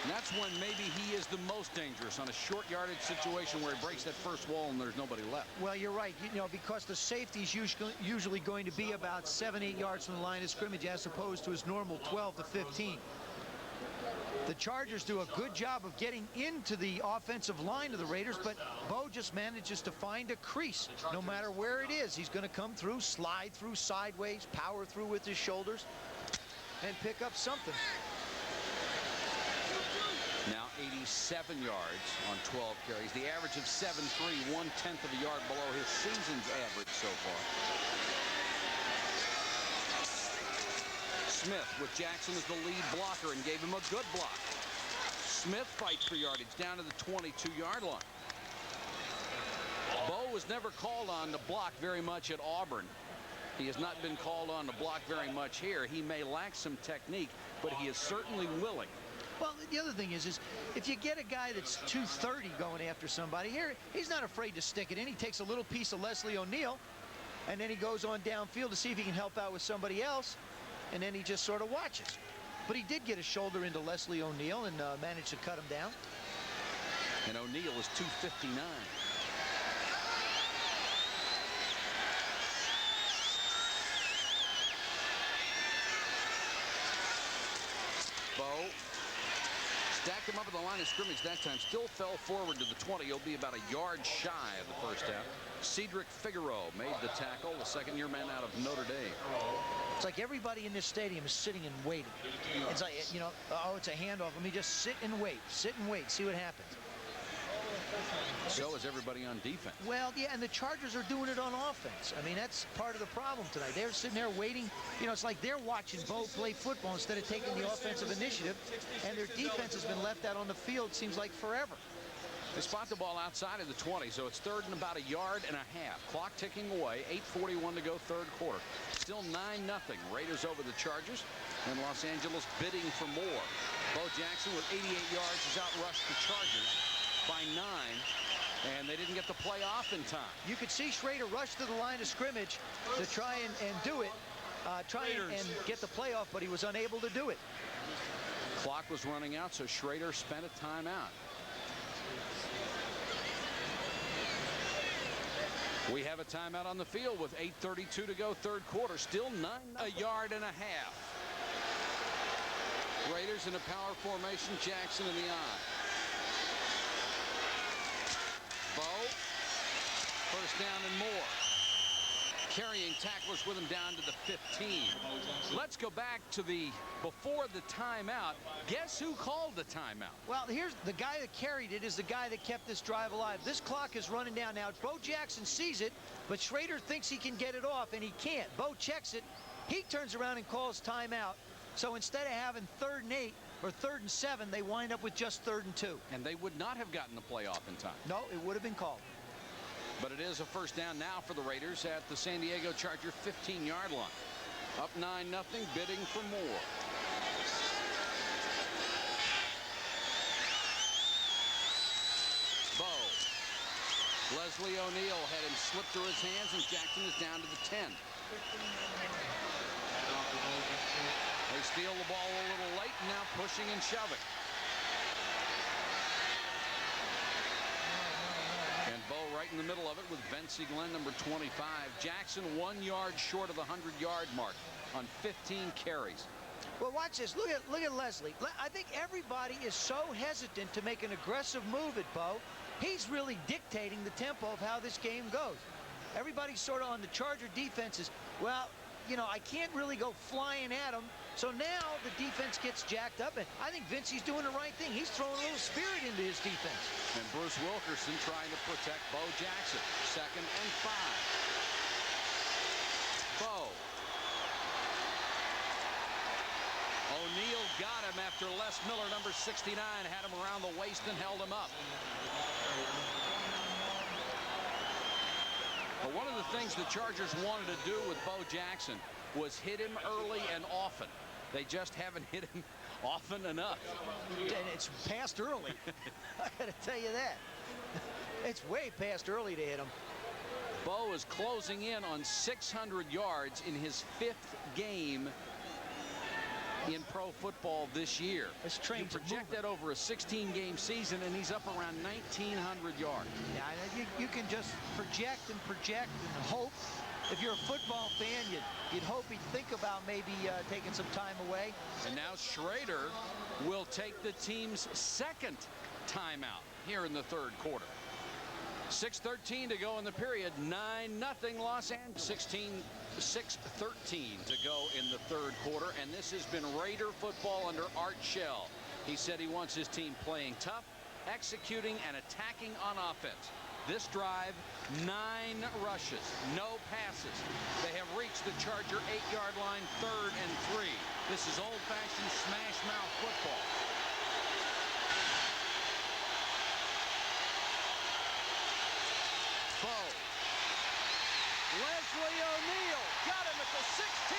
And that's when maybe he is the most dangerous, on a short yardage situation where he breaks that first wall and there's nobody left. Well, you're right. You know, because the safety's usually going to be about 7-8 yards from the line of scrimmage as opposed to his normal 12 to 15. The Chargers do a good job of getting into the offensive line of the Raiders, but Bo just manages to find a crease. No matter where it is, he's going to come through, slide through sideways, power through with his shoulders, and pick up something. Now 87 yards on 12 carries. The average of 7.3, 1/10 of a yard below his season's average so far. Smith with Jackson as the lead blocker and gave him a good block. Smith fights for yardage down to the 22-yard line. Bo was never called on to block very much at Auburn. He has not been called on to block very much here. He may lack some technique, but he is certainly willing. Well, the other thing is if you get a guy that's 230 going after somebody here, he's not afraid to stick it in. He takes a little piece of Leslie O'Neal, and then he goes on downfield to see if he can help out with somebody else, and then he just sort of watches. But he did get a shoulder into Leslie O'Neal and managed to cut him down. And O'Neal is 259. Bo stacked him up at the line of scrimmage that time. Still fell forward to the 20. He'll be about a yard shy of the first half. Cedric Figueroa made the tackle, the second-year man out of Notre Dame. It's like everybody in this stadium is sitting and waiting. It's like, you know, oh, it's a handoff. Let me just sit and wait, see what happens. So is everybody on defense. Well, yeah, and the Chargers are doing it on offense. I mean, that's part of the problem tonight. They're sitting there waiting. You know, it's like they're watching Bo play football instead of taking the offensive initiative, and their defense has been left out on the field, seems like forever. They spot the ball outside of the 20, so it's third and about a yard and a half. Clock ticking away, 8:41 to go, third quarter. Still 9-0. Raiders over the Chargers, and Los Angeles bidding for more. Bo Jackson with 88 yards has outrushed the Chargers by 9, and they didn't get the play off in time. You could see Schrader rush to the line of scrimmage to try and do it, and get the play off, but he was unable to do it. Clock was running out, so Schrader spent a timeout. We have a timeout on the field with 8:32 to go, third quarter. Still 9, a yard and a half. Raiders in a power formation, Jackson in the eye. Bo, first down and more. Carrying tacklers with him down to the 15. Let's go back to the before the timeout. Guess who called the timeout? Well, here's the guy that carried it is the guy that kept this drive alive. This clock is running down now. Bo Jackson sees it, but Schrader thinks he can get it off, and he can't. Bo checks it. He turns around and calls timeout. So instead of having 3rd and 8 or 3rd and 7, they wind up with just 3rd and 2. And they would not have gotten the play off in time. No, it would have been called. But it is a first down now for the Raiders at the San Diego Charger 15-yard line. Up 9-0, bidding for more. Bo. Leslie O'Neal had him slip through his hands, and Jackson is down to the 10. They steal the ball a little late, and now pushing and shoving. And Bo right in the middle of it with Vency Glenn, number 25. Jackson 1 yard short of the 100-yard mark on 15 carries. Well, watch this. Look at Leslie. I think everybody is so hesitant to make an aggressive move at Bo. He's really dictating the tempo of how this game goes. Everybody's sort of on the Charger defenses. Well, you know, I can't really go flying at him. So now the defense gets jacked up, and I think Vincey's doing the right thing. He's throwing a little spirit into his defense. And Bruce Wilkerson trying to protect Bo Jackson. 2nd and 5. Bo. O'Neal got him after Les Miller, number 69, had him around the waist and held him up. But one of the things the Chargers wanted to do with Bo Jackson was hit him early and often. They just haven't hit him often enough. And it's past early. I got to tell you that. It's way past early to hit him. Bo is closing in on 600 yards in his 5th game in pro football this year. This You train's project that over a 16-game season, and he's up around 1,900 yards. Yeah, you can just project and hope. If you're a football fan, you'd hope he'd think about maybe taking some time away. And now Schrader will take the team's second timeout here in the third quarter. 6:13 to go in the period. 9-0 Los Angeles. 6:13 to go in the third quarter. And this has been Raider football under Art Shell. He said he wants his team playing tough, executing, and attacking on offense. This drive, 9 rushes, no passes. They have reached the Charger 8-yard line, 3rd and 3. This is old-fashioned smash-mouth football. Bo. Leslie O'Neal got him at the 16.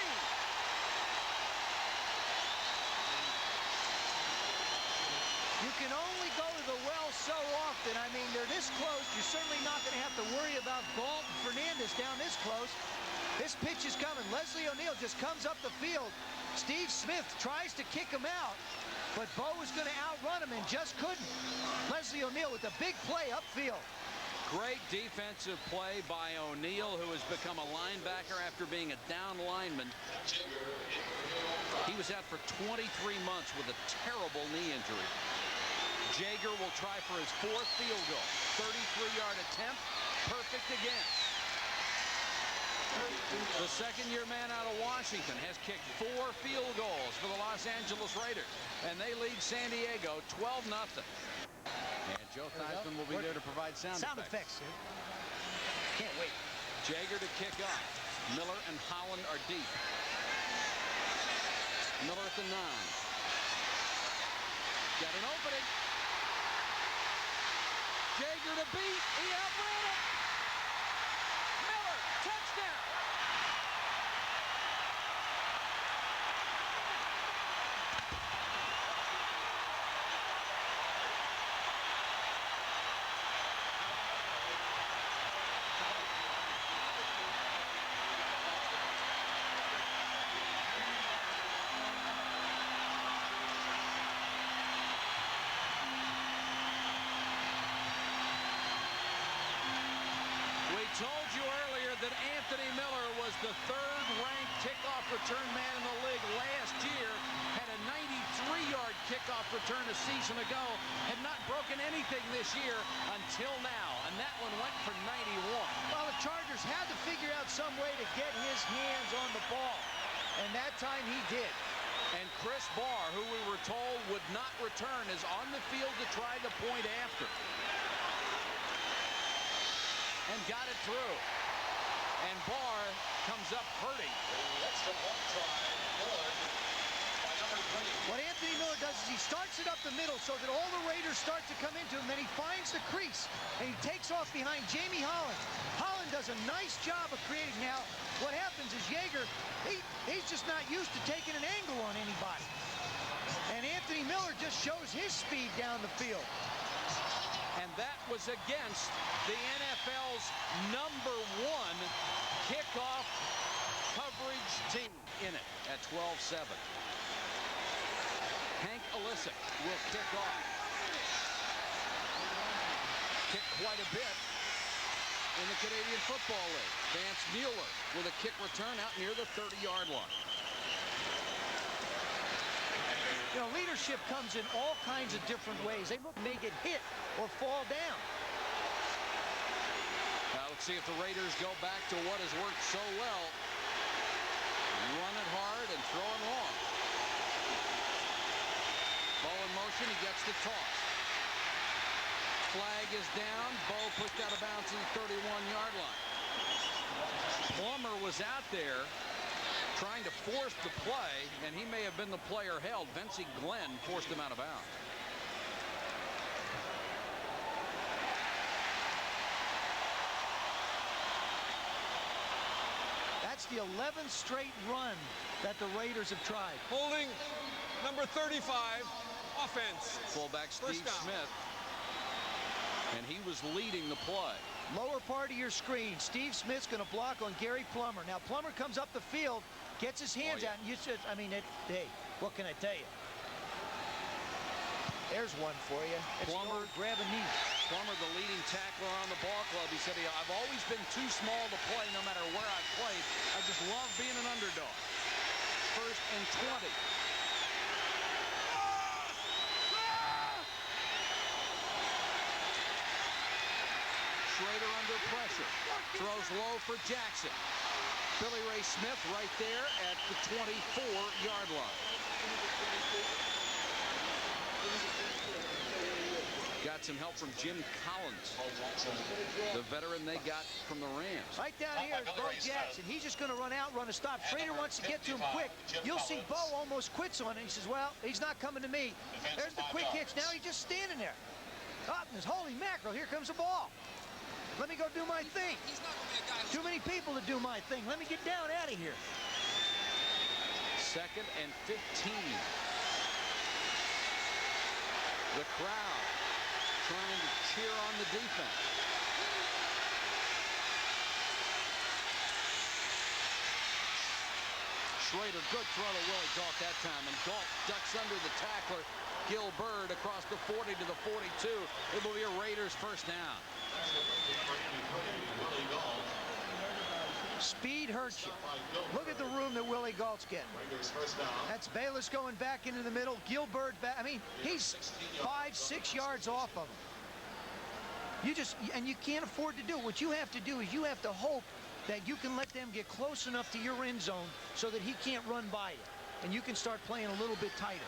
You can only go to the well so often. I mean, they're this close. You're certainly not going to have to worry about Galt and Fernandez down this close. This pitch is coming. Leslie O'Neal just comes up the field. Steve Smith tries to kick him out, but Bo was going to outrun him and just couldn't. Leslie O'Neal with a big play upfield. Great defensive play by O'Neal, who has become a linebacker after being a down lineman. He was out for 23 months with a terrible knee injury. Jaeger will try for his 4th field goal. 33-yard attempt. Perfect again. The second-year man out of Washington has kicked 4 field goals for the Los Angeles Raiders, and they lead San Diego 12-0. And Joe Theismann will be there to provide sound effects. Can't wait. Jaeger to kick off. Miller and Holland are deep. Miller at the 9. Got an opening. Jaeger to beat. He outran it. Miller, touchdown. Told you earlier that Anthony Miller was the 3rd-ranked kickoff return man in the league last year. Had a 93-yard kickoff return a season ago. Had not broken anything this year until now, and that one went for 91. Well, the Chargers had to figure out some way to get his hands on the ball, and that time he did. And Chris Barr, who we were told would not return, is on the field to try the point after. And got it through. And Barr comes up hurting. Extra point try, Miller by number 3. What Anthony Miller does is he starts it up the middle so that all the Raiders start to come into him. Then he finds the crease, and he takes off behind Jamie Holland. Holland does a nice job of creating. Now, what happens is Jaeger, he's just not used to taking an angle on anybody. And Anthony Miller just shows his speed down the field. And that was against the NFL's #1 kickoff coverage team in it at 12-7. Hank Illicek will kick off. Kicked quite a bit in the Canadian Football League. Vance Mueller with a kick return out near the 30-yard line. You know, leadership comes in all kinds of different ways. They may get hit or fall down. Now let's see if the Raiders go back to what has worked so well. Run it hard and throw it long. Ball in motion, he gets the toss. Flag is down. Bo pushed out of bounds to the 31-yard line. Plummer was out there trying to force the play, and he may have been the player held. Vincey Glenn forced him out of bounds. That's the 11th straight run that the Raiders have tried. Holding number 35, offense. Fullback Steve Smith, and he was leading the play. Lower part of your screen, Steve Smith's going to block on Gary Plummer. Now Plummer comes up the field, gets his hands out, and you should, I mean, hey, What can I tell you? There's one for you. Plummer, grab a knee. Plummer, the leading tackler on the ball club, he said, I've always been too small to play no matter where I've played. I just love being an underdog. 1st and 20. Schrader under pressure. Throws low for Jackson. Billy Ray Smith right there at the 24-yard line. Got some help from Jim Collins, the veteran they got from the Rams. Right down here is Bo Jackson. He's just going to run out, run a stop. Schrader wants to get to him quick. You'll see Bo almost quits on it. He says, well, he's not coming to me. There's the quick hitch. Now he's just standing there. Oh, holy mackerel, here comes the ball. Let me go do my thing. Too many people to do my thing. Let me get down out of here. 2nd and 15. The crowd trying to cheer on the defense. Schrader, good throw to Willie Galt that time, and Galt ducks under the tackler. Gil Byrd across the 40 to the 42. It will be a Raiders first down. Speed hurts you. Look at the room that Willie Galt's getting. That's Bayless going back into the middle. Gilbert back. I mean, he's 5-6 yards off of him. And you can't afford to do it. What you have to do is you have to hope that you can let them get close enough to your end zone so that he can't run by you. And you can start playing a little bit tighter.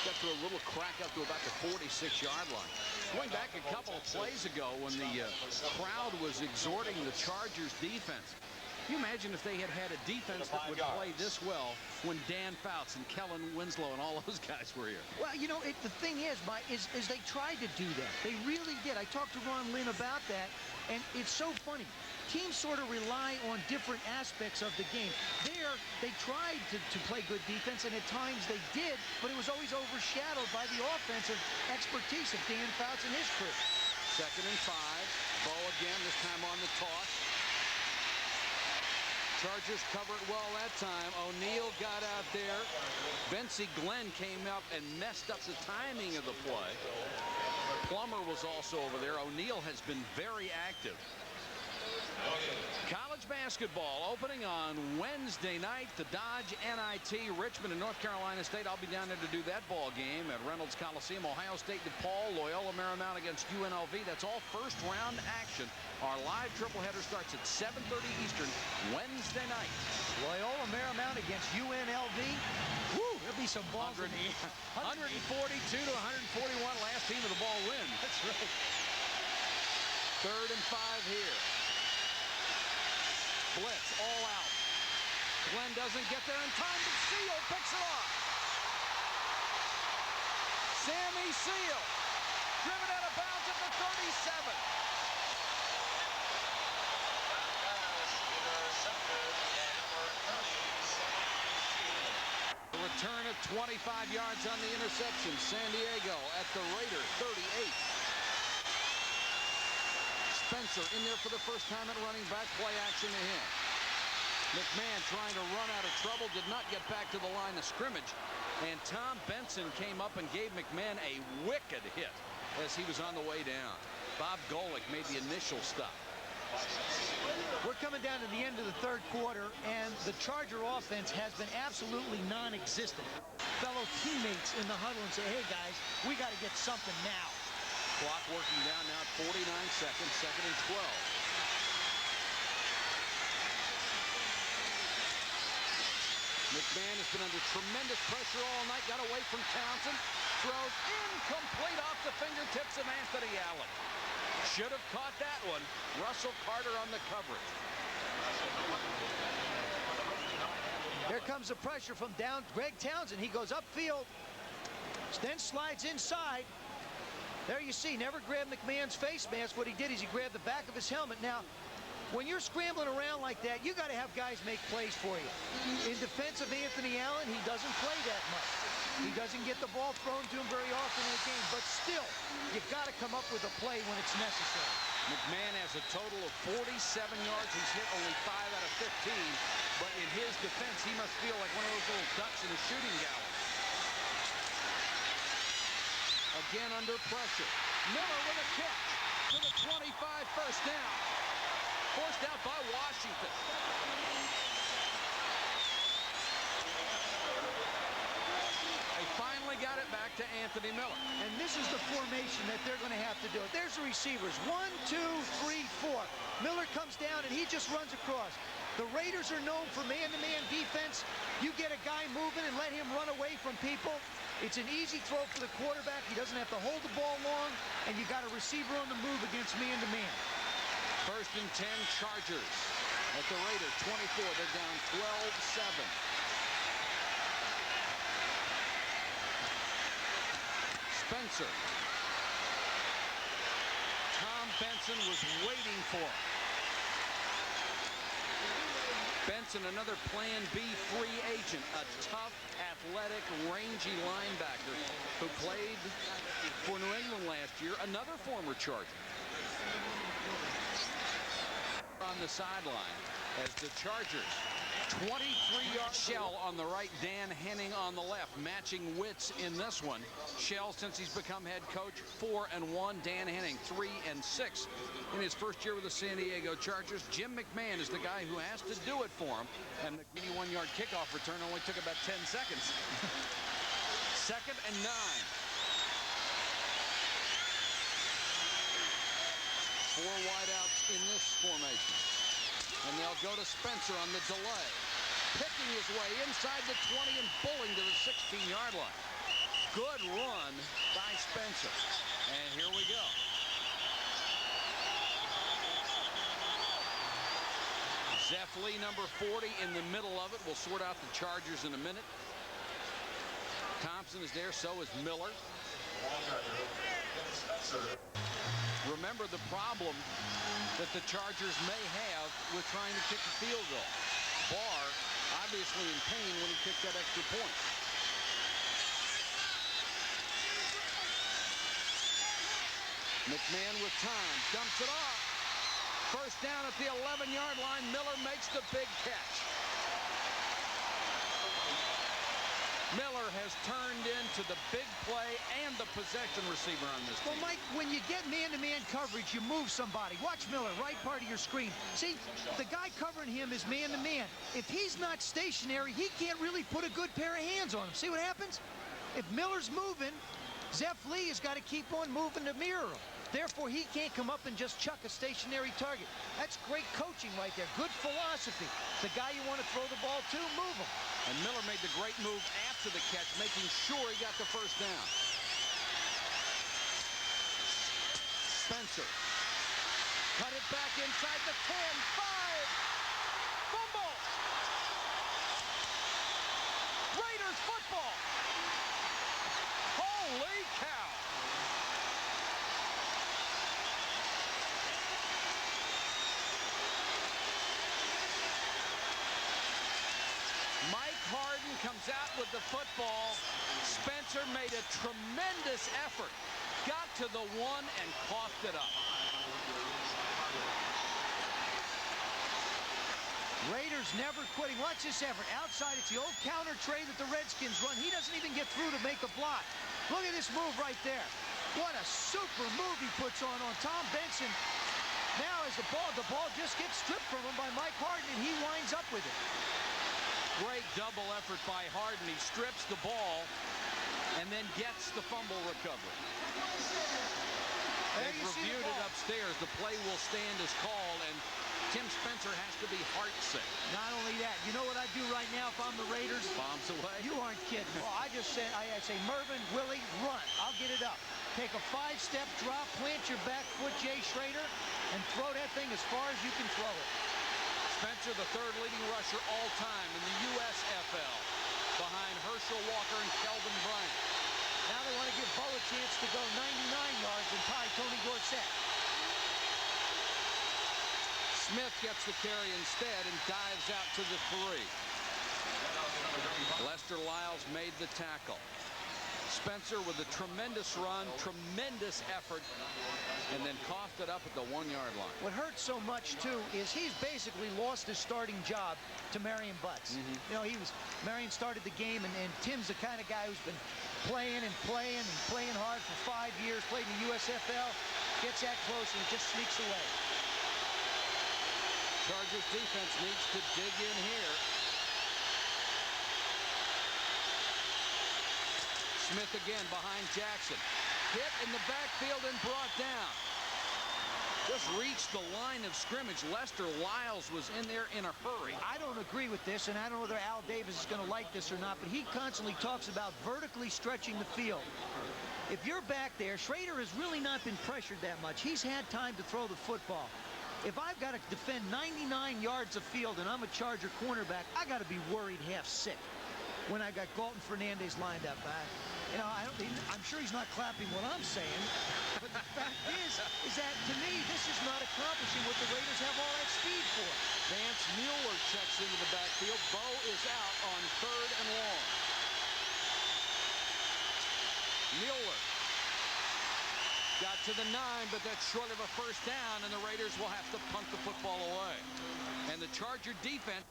Got through a little crack up to about the 46-yard line. Going back a couple of plays ago when the crowd was exhorting the Chargers defense. Can you imagine if they had had a defense that would play this well when Dan Fouts and Kellen Winslow and all those guys were here? Well, you know, the thing is they tried to do that. They really did. I talked to Ron Lynn about that, and it's so funny. Teams sort of rely on different aspects of the game. There, they tried to play good defense, and at times they did, but it was always overshadowed by the offensive expertise of Dan Fouts and his crew. 2nd and 5. Bo again, this time on the toss. Chargers cover it well that time. O'Neal got out there. Bensie Glenn came up and messed up the timing of the play. Plummer was also over there. O'Neal has been very active. College basketball opening on Wednesday night. The Dodge NIT, Richmond and North Carolina State. I'll be down there to do that ball game at Reynolds Coliseum. Ohio State, DePaul, Loyola Marymount against UNLV. That's all first round action. Our live triple-header starts at 7:30 Eastern Wednesday night. Loyola Marymount against UNLV. Woo, there'll be some balls. 142 to 141. Last team of the ball win. That's right. 3rd and 5 here. Blitz all out. Glenn doesn't get there in time, but Seal picks it off. Sammy Seal, driven out of bounds at the 37. The return of 25 yards on the interception. San Diego at the Raider 38. Spencer in there for the first time at running back. Play action to him. McMahon trying to run out of trouble. Did not get back to the line of scrimmage. And Tom Benson came up and gave McMahon a wicked hit as he was on the way down. Bob Golick made the initial stop. We're coming down to the end of the 3rd quarter, and the Charger offense has been absolutely non-existent. Fellow teammates in the huddle and say, hey, guys, we got to get something now. Clock working down now at 49 seconds, 2nd and 12. McMahon has been under tremendous pressure all night. Got away from Townsend. Throws incomplete off the fingertips of Anthony Allen. Should have caught that one. Russell Carter on the coverage. Here comes the pressure from Greg Townsend. He goes upfield, then slides inside. There you see, never grabbed McMahon's face mask. What he did is he grabbed the back of his helmet. Now, when you're scrambling around like that, you got to have guys make plays for you. In defense of Anthony Allen, he doesn't play that much. He doesn't get the ball thrown to him very often in a game, but still, you've got to come up with a play when it's necessary. McMahon has a total of 47 yards. He's hit only 5 out of 15, but in his defense, he must feel like one of those little ducks in a shooting gallery. Again under pressure. Miller with a catch to the 25, first down. Forced out by Washington. They finally got it back to Anthony Miller. And this is the formation that they're going to have to do it. There's the receivers. 1, 2, 3, 4. Miller comes down and he just runs across. The Raiders are known for man-to-man defense. You get a guy moving and let him run away from people. It's an easy throw for the quarterback. He doesn't have to hold the ball long, and you got a receiver on the move against man-to-man. First and 10, Chargers at the Raiders 24. They're down 12-7. Spencer. Tom Benson was waiting for him. Benson, another Plan B free agent, a tough, athletic, rangy linebacker who played for New England last year, another former Charger. On the sideline as the Chargers, 23-yard Shell on the right, Dan Henning on the left, matching wits in this one. Shell, since he's become head coach, 4-1. Dan Henning, 3-6 in his first year with the San Diego Chargers. Jim McMahon is the guy who has to do it for him, and the 81-yard kickoff return only took about 10 seconds. Second and 9. 4 wideouts in this formation. And they'll go to Spencer on the delay. Picking his way inside the 20 and bowling to the 16-yard line. Good run by Spencer. And here we go. Zeph Lee, number 40, in the middle of it. We'll sort out the Chargers in a minute. Thompson is there, so is Miller. Remember the problem that the Chargers may have with trying to kick a field goal. Barr, obviously in pain when he kicked that extra point. McMahon with time, dumps it off. First down at the 11-yard line. Miller makes the big catch. Miller has turned into the big play and the possession receiver on this team. Well, Mike, when you get man-to-man coverage, you move somebody. Watch Miller, right part of your screen. See, the guy covering him is man-to-man. If he's not stationary, he can't really put a good pair of hands on him. See what happens? If Miller's moving, Zeph Lee has got to keep on moving to mirror him. Therefore, he can't come up and just chuck a stationary target. That's great coaching right there. Good philosophy. The guy you want to throw the ball to, move him. And Miller made the great move after the catch, making sure he got the first down. Spencer. Cut it back inside the 10. 5. Fumble. Raiders football. Holy cow. Mike Harden comes out with the football. Spencer made a tremendous effort. Got to the 1 and coughed it up. Raiders never quitting. Watch this effort. Outside, it's the old counter tray that the Redskins run. He doesn't even get through to make a block. Look at this move right there. What a super move he puts on Tom Benson. Now as the ball just gets stripped from him by Mike Harden, and he winds up with it. Great double effort by Harden. He strips the ball and then gets the fumble recovery. They've reviewed it upstairs. The play will stand as called, and Tim Spencer has to be heartsick. Not only that, you know what I'd do right now if I'm the Raiders? Bombs away. You aren't kidding. Well, I say, Mervin, Willie, run. I'll get it up. Take a 5-step drop, plant your back foot, Jay Schrader, and throw that thing as far as you can throw it. Spencer, the third leading rusher all time in the USFL, behind Herschel Walker and Kelvin Bryant. Now they want to give Bo a chance to go 99 yards and tie Tony Dorsett. Smith gets the carry instead and dives out to the 3. Lester Lyles made the tackle. Spencer with a tremendous run, tremendous effort, and then coughed it up at the 1-yard line. What hurts so much, too, is he's basically lost his starting job to Marion Butts. You know, Marion started the game, and Tim's the kind of guy who's been playing and playing hard for 5 years, played in the USFL, gets that close, and it just sneaks away. Chargers defense needs to dig in here. Smith again behind Jackson. Hit in the backfield and brought down. Just reached the line of scrimmage. Lester Lyles was in there in a hurry. I don't agree with this, and I don't know whether Al Davis is going to like this or not, but he constantly talks about vertically stretching the field. If you're back there, Schrader has really not been pressured that much. He's had time to throw the football. If I've got to defend 99 yards of field and I'm a Charger cornerback, I got to be worried half sick when I got Galton Fernandez lined up. You know, I'm sure he's not clapping what I'm saying, but the fact is that to me, this is not accomplishing what the Raiders have all that speed for. Vance Mueller checks into the backfield. Bo is out on 3rd and long. Mueller got to the 9, but that's short of a first down, and the Raiders will have to punt the football away. And the Charger defense,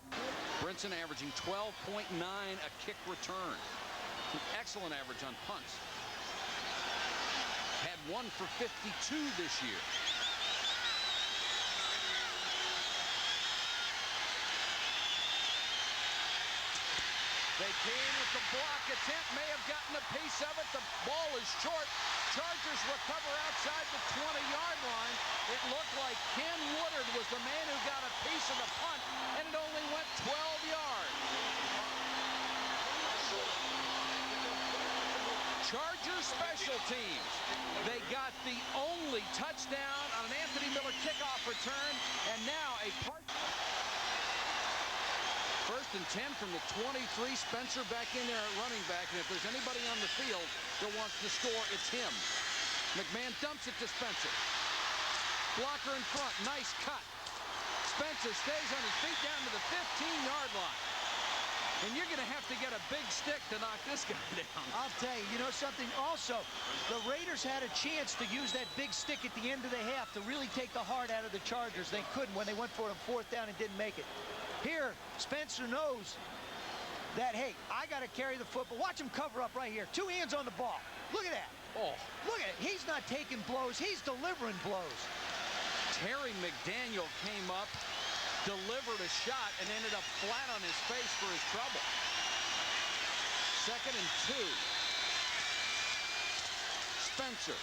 Brinson averaging 12.9 a kick return. An excellent average on punts. Had 1 for 52 this year. They came with the block attempt, may have gotten a piece of it. The ball is short. Chargers recover outside the 20-yard line. It looked like Ken Woodard was the man who got a piece of the punt, and it only went 12 yards. Chargers special teams. They got the only touchdown on an Anthony Miller kickoff return, and now a part. 1st and 10 from the 23. Spencer back in there at running back, and if there's anybody on the field that wants to score, it's him. McMahon dumps it to Spencer. Blocker in front. Nice cut. Spencer stays on his feet down to the 15-yard line. And you're going to have to get a big stick to knock this guy down. I'll tell you, you know something? Also, the Raiders had a chance to use that big stick at the end of the half to really take the heart out of the Chargers. They couldn't when they went for it on 4th down and didn't make it. Here, Spencer knows that, hey, I got to carry the football. Watch him cover up right here. 2 hands on the ball. Look at that. Oh. Look at it. He's not taking blows. He's delivering blows. Terry McDaniel came up, delivered a shot, and ended up flat on his face for his trouble. 2nd and 2. Spencer.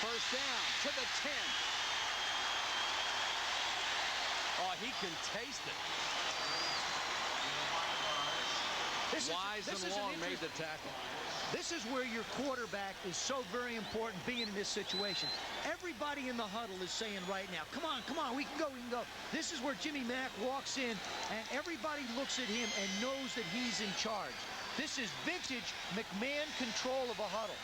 1st down to the 10. Oh, he can taste it. Wise and Long made the tackle. This is where your quarterback is so very important being in this situation. Everybody in the huddle is saying right now, come on, we can go. This is where Jimmy Mack walks in, and everybody looks at him and knows that he's in charge. This is vintage McMahon control of a huddle.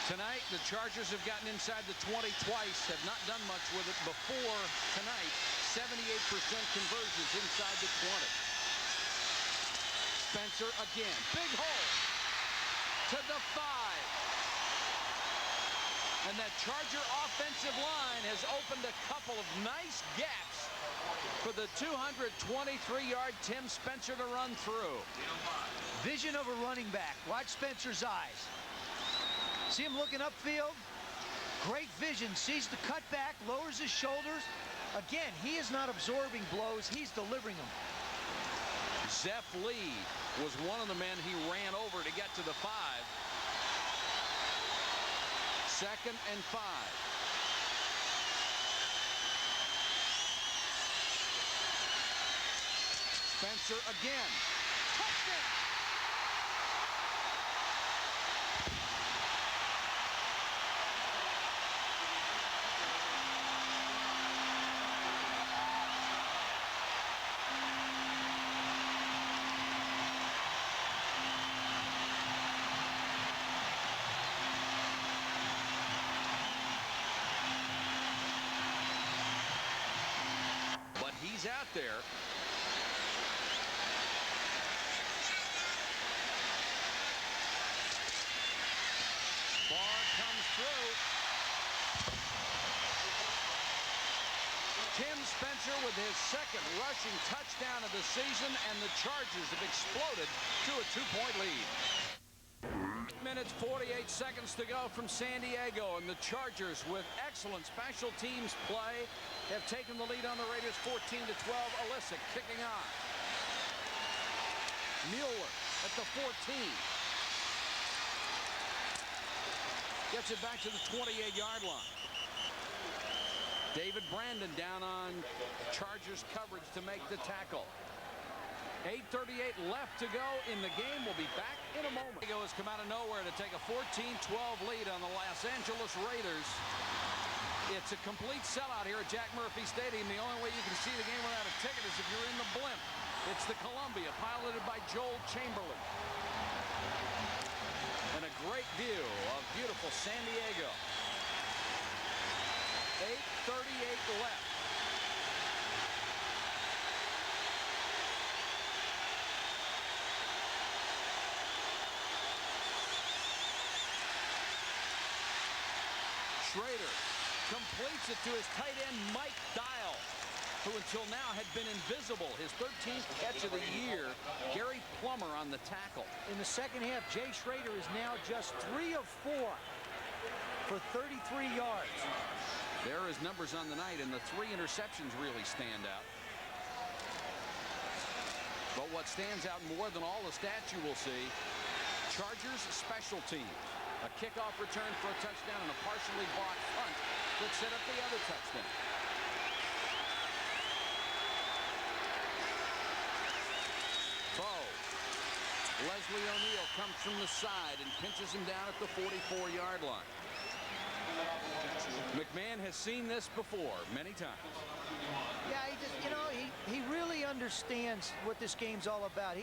Tonight, the Chargers have gotten inside the 20 twice, have not done much with it before tonight. 78% conversions inside the 20. Spencer again. Big hole to the 5. And that Charger offensive line has opened a couple of nice gaps for the 223-yard Tim Spencer to run through. Vision of a running back. Watch Spencer's eyes. See him looking upfield? Great vision. Sees the cutback, lowers his shoulders. Again, he is not absorbing blows. He's delivering them. Zeph Lee was one of the men he ran over to get to the 5. 2nd and 5. Spencer again. Touchdown! He's out there. through. Tim Spencer with his second rushing touchdown of the season, and the Chargers have exploded to a 2-point lead. 8 minutes, 48 seconds to go from San Diego, and the Chargers, with excellent special teams play, have taken the lead on the Raiders 14-12. Alyssa kicking on. Mueller at the 14. Gets it back to the 28-yard line. David Brandon down on Chargers coverage to make the tackle. 8:38 left to go in the game. We'll be back in a moment. Diego has come out of nowhere to take a 14-12 lead on the Los Angeles Raiders. It's a complete sellout here at Jack Murphy Stadium. The only way you can see the game without a ticket is if you're in the blimp. It's the Columbia, piloted by Joel Chamberlain. And a great view of beautiful San Diego. 8:38 left. Schrader completes it to his tight end, Mike Dial, who until now had been invisible. His 13th catch of the year. Gary Plummer on the tackle. In the second half, Jay Schrader is now just 3 of 4 for 33 yards. There are his numbers on the night, and the 3 interceptions really stand out. But what stands out more than all the stats you will see, Chargers special teams. A kickoff return for a touchdown and a partially blocked punt that set up the other touchdown. Bow. Leslie O'Neal comes from the side and pinches him down at the 44-yard line. McMahon has seen this before many times. Yeah, he just, you know, he really understands what this game's all about.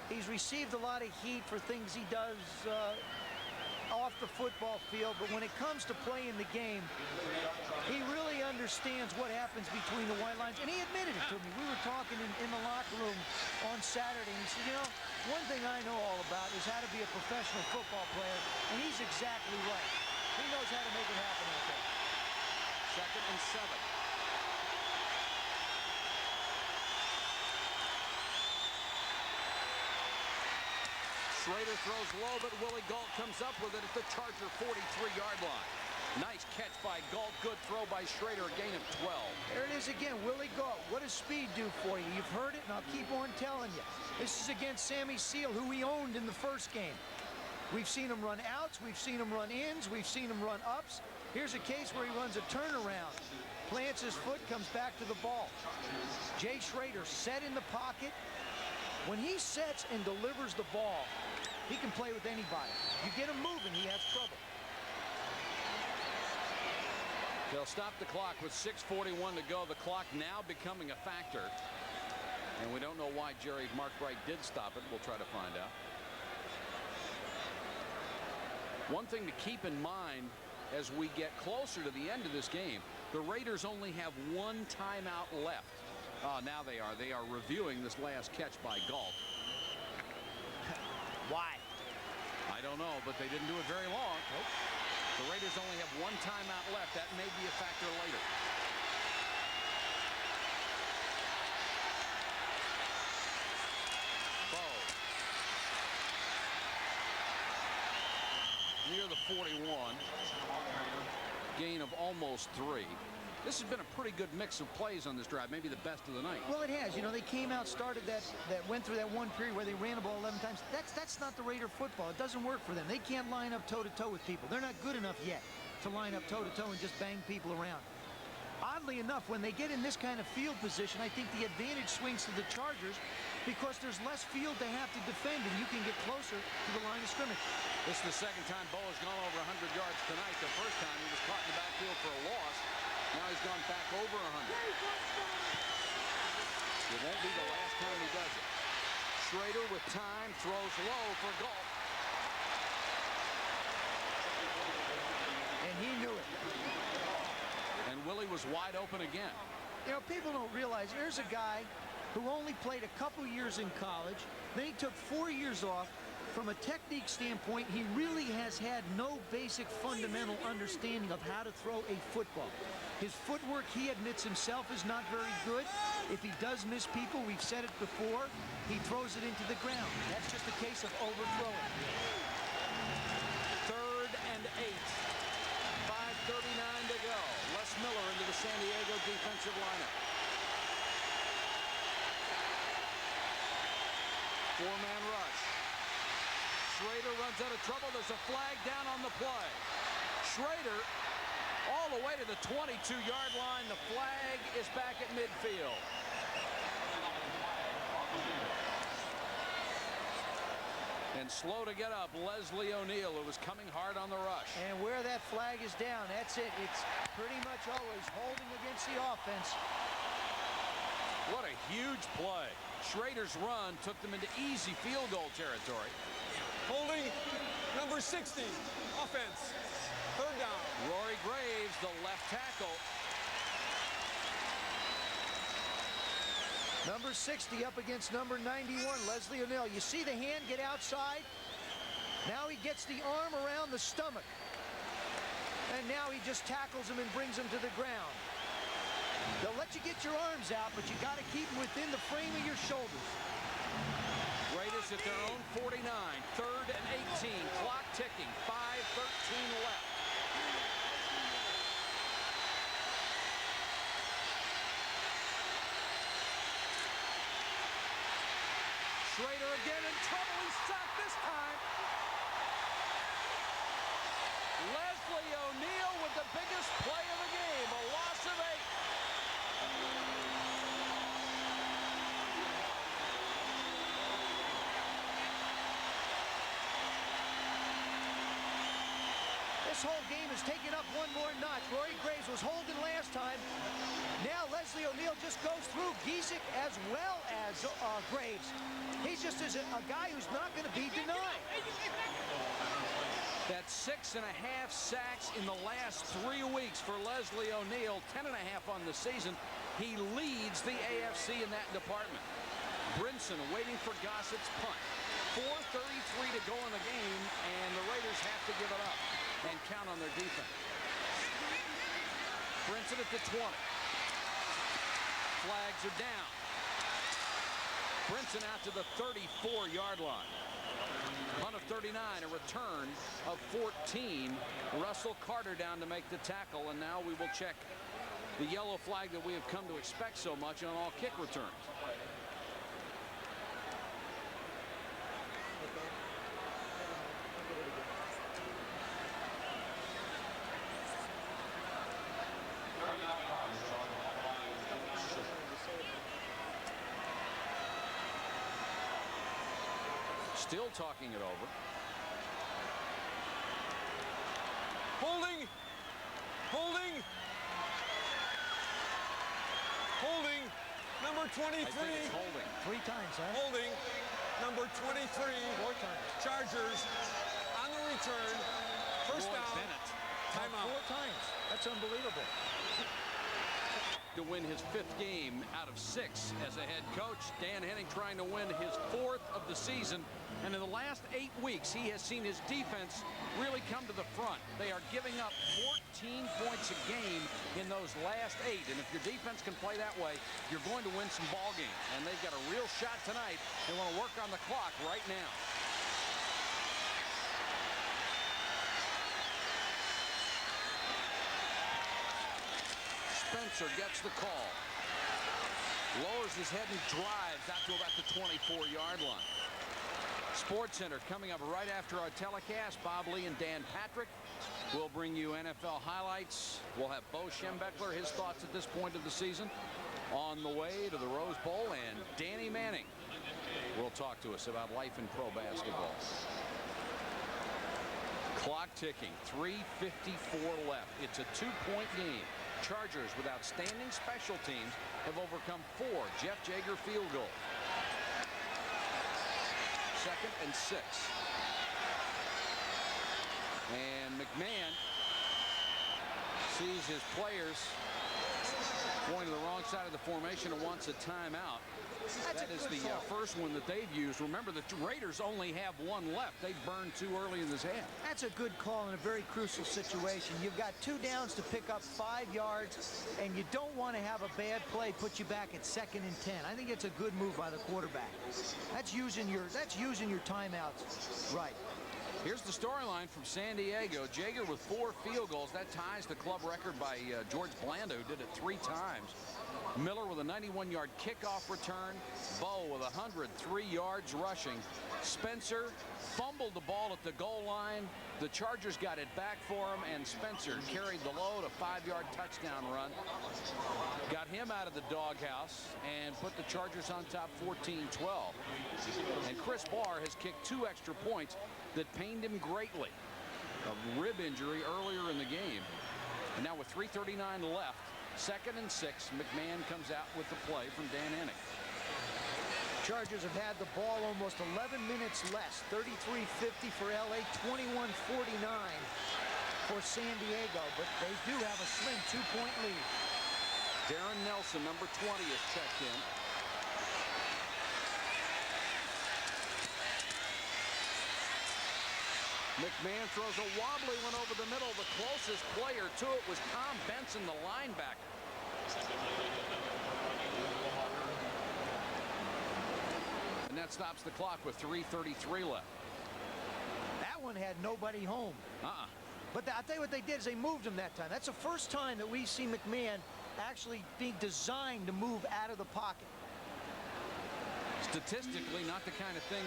He's received a lot of heat for things he does off the football field, but when it comes to playing the game, he really understands what happens between the white lines, and he admitted it to me. We were talking in the locker room on Saturday, and he said, you know, one thing I know all about is how to be a professional football player, and he's exactly right. He knows how to make it happen out there. 2nd and 7. Schrader throws low, but Willie Gault comes up with it at the Charger 43-yard line. Nice catch by Gault. Good throw by Schrader. A gain of 12. There it is again. Willie Gault. What does speed do for you? You've heard it, and I'll keep on telling you. This is against Sammy Seal, who we owned in the first game. We've seen him run outs. We've seen him run ins. We've seen him run ups. Here's a case where he runs a turnaround. Plants his foot, comes back to the ball. Jay Schrader set in the pocket. When he sets and delivers the ball, he can play with anybody. You get him moving, he has trouble. They'll stop the clock with 6:41 to go. The clock now becoming a factor. And we don't know why Jerry Markbright did stop it. We'll try to find out. One thing to keep in mind as we get closer to the end of this game, the Raiders only have 1 timeout left. Now they are. They are reviewing this last catch by Gault. Why? I don't know, but they didn't do it very long. Nope. The Raiders only have 1 timeout left. That may be a factor later. Bow. Near the 41. Gain of almost 3. This has been a pretty good mix of plays on this drive, maybe the best of the night. Well, it has. You know, they came out, started that went through that one period where they ran the ball 11 times. That's not the Raider football. It doesn't work for them. They can't line up toe-to-toe with people. They're not good enough yet to line up toe-to-toe and just bang people around. Oddly enough, when they get in this kind of field position, I think the advantage swings to the Chargers because there's less field to have to defend, and you can get closer to the line of scrimmage. This is the second time Bo has gone over 100 yards tonight. The first time he was caught in the backfield for a loss. Now he's gone back over 100. It won't be the last time he does it. Schrader with time throws low for Gault. And he knew it. And Willie was wide open again. You know, people don't realize there's a guy who only played a couple years in college. Then he took 4 years off, from a technique standpoint, he really has had no basic fundamental understanding of how to throw a football. His footwork, he admits himself, is not very good. If he does miss people, we've said it before, he throws it into the ground. That's just a case of overthrowing. 3rd and 8. 5:39 to go. Les Miller into the San Diego defensive lineup. 4-man rush. Schrader runs out of trouble. There's a flag down on the play. Schrader all the way to the 22-yard line. The flag is back at midfield. And slow to get up, Leslie O'Neal, who was coming hard on the rush. And where that flag is down, that's it. It's pretty much always holding against the offense. What a huge play. Schrader's run took them into easy field goal territory. Holding number 60. Offense. 3rd down. Rory Graves, the left tackle. Number 60 up against number 91, Leslie O'Neal. You see the hand get outside? Now he gets the arm around the stomach. And now he just tackles him and brings him to the ground. They'll let you get your arms out, but you got to keep them within the frame of your shoulders. Raiders at their own 49. 3rd and 18. Clock ticking. 5:13 left. Schrader again in trouble. He's sacked this time. Leslie O'Neal with the biggest play of the game. A loss of 8. This whole game has taken up one more notch. Rory Graves was holding last time. Now Leslie O'Neal just goes through Giesick as well as Graves. He's just a guy who's not going to be denied. That's 6.5 sacks in the last 3 weeks for Leslie O'Neal. 10.5 on the season. He leads the AFC in that department. Brinson waiting for Gossett's punt. 4:33 to go in the game, and the Raiders have to give it up and count on their defense. Brinson at the 20. Flags are down. Brinson out to the 34-yard line. Punt of 39, a return of 14. Russell Carter down to make the tackle, and now we will check the yellow flag that we have come to expect so much on all kick returns. Still talking it over. Holding. Holding. Holding. Number 23. I think it's holding. 3 times, huh? Holding. Number 23. 4 times. Chargers on the return. First Roy down. Bennett. Timeout. 4 times. That's unbelievable. To win his 5th game out of 6 as a head coach. Dan Henning trying to win his 4th of the season. And in the last 8 weeks, he has seen his defense really come to the front. They are giving up 14 points a game in those last 8. And if your defense can play that way, you're going to win some ball games. And they've got a real shot tonight. They want to work on the clock right now. Spencer gets the call. Lowers his head and drives out to about the 24-yard line. Sports Center coming up right after our telecast. Bob Lee and Dan Patrick will bring you NFL highlights. We'll have Bo Schembechler, his thoughts at this point of the season. On the way to the Rose Bowl, and Danny Manning will talk to us about life in pro basketball. Clock ticking, 3:54 left. It's a 2-point game. Chargers with outstanding special teams have overcome 4 Jeff Jaeger field goals. 2nd and 6. And McMahon sees his players going to the wrong side of the formation and wants a timeout. That's That a is good the call. first one that they've used. Remember, the Raiders only have one left. They burned too early in this half. That's a good call in a very crucial situation. You've got 2 downs to pick up 5 yards, and you don't want to have a bad play put you back at 2nd and 10. I think it's a good move by the quarterback. That's using your timeouts right. Here's the storyline from San Diego. Jaeger with 4 field goals. That ties the club record by George Blanda, who did it 3 times. Miller with a 91-yard kickoff return. Bo with 103 yards rushing. Spencer fumbled the ball at the goal line. The Chargers got it back for him, and Spencer carried the load, a 5-yard touchdown run. Got him out of the doghouse and put the Chargers on top 14-12. And Chris Barr has kicked 2 extra points that pained him greatly. A rib injury earlier in the game. And now with 3:39 left, 2nd and 6, McMahon comes out with the play from Dan Henning. Chargers have had the ball almost 11 minutes less. 33-50 for LA, 21-49 for San Diego, but they do have a slim 2-point lead. Darren Nelson, number 20, is checked in. McMahon throws a wobbly one over the middle. The closest player to it was Tom Benson, the linebacker. And that stops the clock with 3:33 left. That one had nobody home. But I'll tell you what they did is they moved him that time. That's the first time that we've seen McMahon actually being designed to move out of the pocket. Statistically, not the kind of thing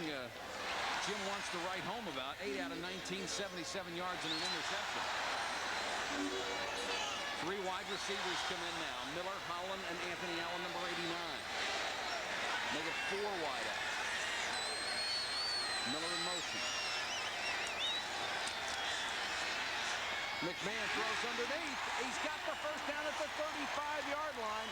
Jim wants to write home about. 8 out of 19, 77 yards and an interception. 3 wide receivers come in now. Miller, Holland, and Anthony Allen, number 89. Make it 4 wide out. Miller in motion. McMahon throws underneath. He's got the first down at the 35-yard line.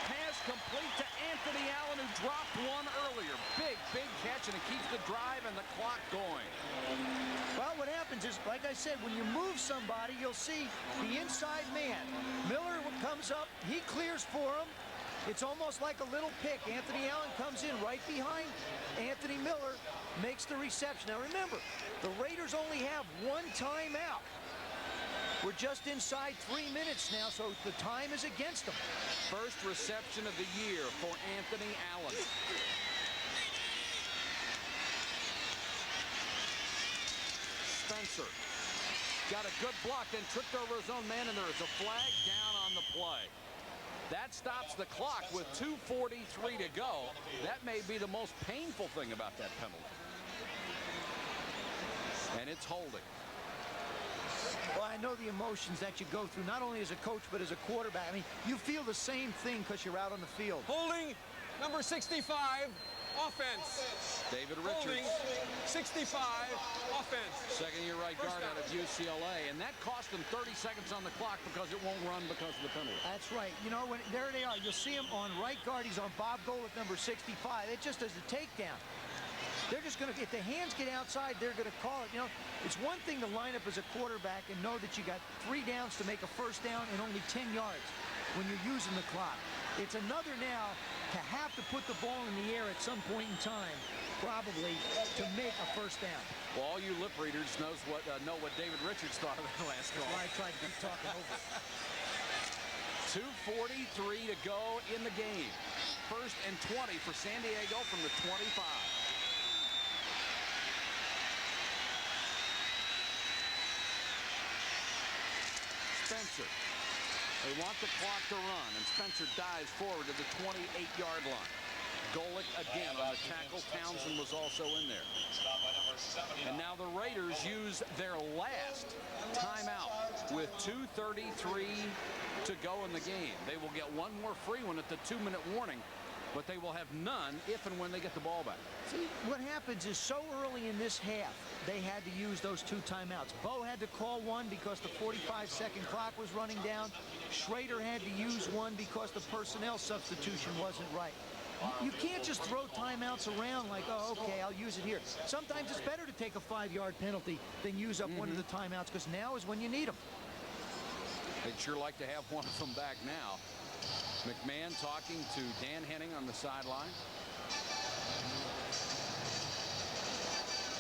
Pass complete to Anthony Allen, who dropped one earlier. Big catch, and it keeps the drive and the clock going. Well, what happens is, like I said, when you move somebody, you'll see the inside man. Miller comes up. He clears for him. It's almost like a little pick. Anthony Allen comes in right behind Anthony Miller, makes the reception. Now, remember, the Raiders only have 1 timeout. We're just inside 3 minutes now, so the time is against them. First reception of the year for Anthony Allen. Spencer got a good block, then tripped over his own man, and there is a flag down on the play. That stops the clock with 2:43 to go. That may be the most painful thing about that penalty. And it's holding. Well, I know the emotions that you go through, not only as a coach, but as a quarterback. I mean, you feel the same thing because you're out on the field. Holding number 65, offense. David Holding Richards, 65, offense. second-year right First guard down. out of UCLA, and that cost them 30 seconds on the clock because it won't run because of the penalty. That's right. You know, there they are. You'll see him on right guard. He's on Bob Golick, number 65. It just does a takedown. They're just going to, if the hands get outside, they're going to call it. You know, it's one thing to line up as a quarterback and know that you got 3 downs to make a first down and only 10 yards when you're using the clock. It's another now to have to put the ball in the air at some point in time, probably, to make a first down. Well, all you lip readers know what David Richards thought of that last call. Well, I tried to keep talking over. 2:43 to go in the game. 1st and 20 for San Diego from the 25. Spencer. They want the clock to run, and Spencer dives forward to the 28-yard line. Golick again on the tackle. Townsend was also in there. And now the Raiders use their last timeout with 2:33 to go in the game. They will get one more free one at the 2-minute warning, but they will have none if and when they get the ball back. See, what happens is so early in this half, they had to use those 2 timeouts. Bo had to call one because the 45-second clock was running down. Schrader had to use one because the personnel substitution wasn't right. You can't just throw timeouts around like, oh, okay, I'll use it here. Sometimes it's better to take a 5-yard penalty than use up one of the timeouts, because now is when you need them. They'd sure like to have one of them back now. McMahon talking to Dan Henning on the sideline.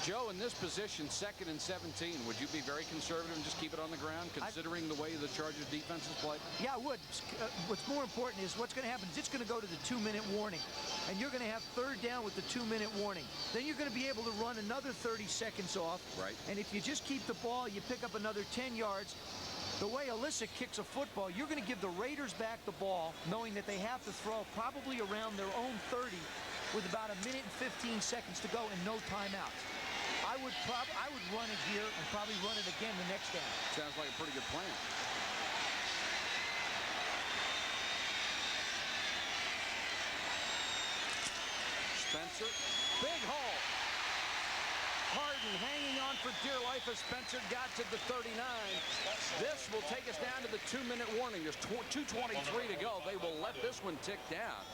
Joe, in this position, 2nd and 17, would you be very conservative and just keep it on the ground, considering the way the Chargers defense is played? Yeah, I would. What's more important is what's going to happen is it's going to go to the 2-minute warning, and you're going to have 3rd down with the 2-minute warning. Then you're going to be able to run another 30 seconds off. Right. And if you just keep the ball, you pick up another 10 yards. The way Alyssa kicks a football, you're going to give the Raiders back the ball, knowing that they have to throw probably around their own 30 with about 1 minute and 15 seconds to go and no timeouts. I would run it here and probably run it again the next down. Sounds like a pretty good plan. Spencer, big hole. Harden hanging on for dear life as Spencer got to the 39. This will take us down to the 2-minute warning. There's 2:23 to go. They will let this one tick down.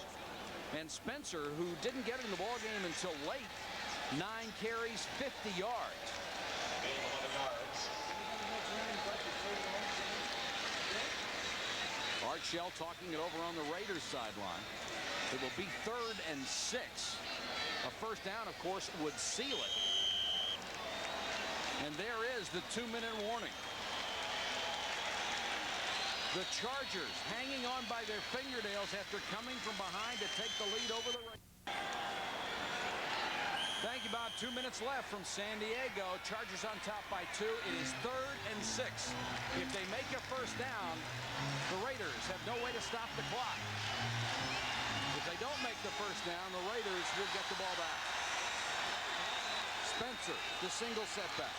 And Spencer, who didn't get in the ball game until late, 9 carries, 50 yards. Art Shell talking it over on the Raiders sideline. It will be 3rd and 6. A first down, of course, would seal it. And there is the 2-minute warning. The Chargers hanging on by their fingernails after coming from behind to take the lead over the Raiders. Thank you. About 2 minutes left from San Diego. Chargers on top by 2. It is 3rd and 6. If they make a first down, the Raiders have no way to stop the clock. If they don't make the first down, the Raiders will get the ball back. Spencer, the single setback.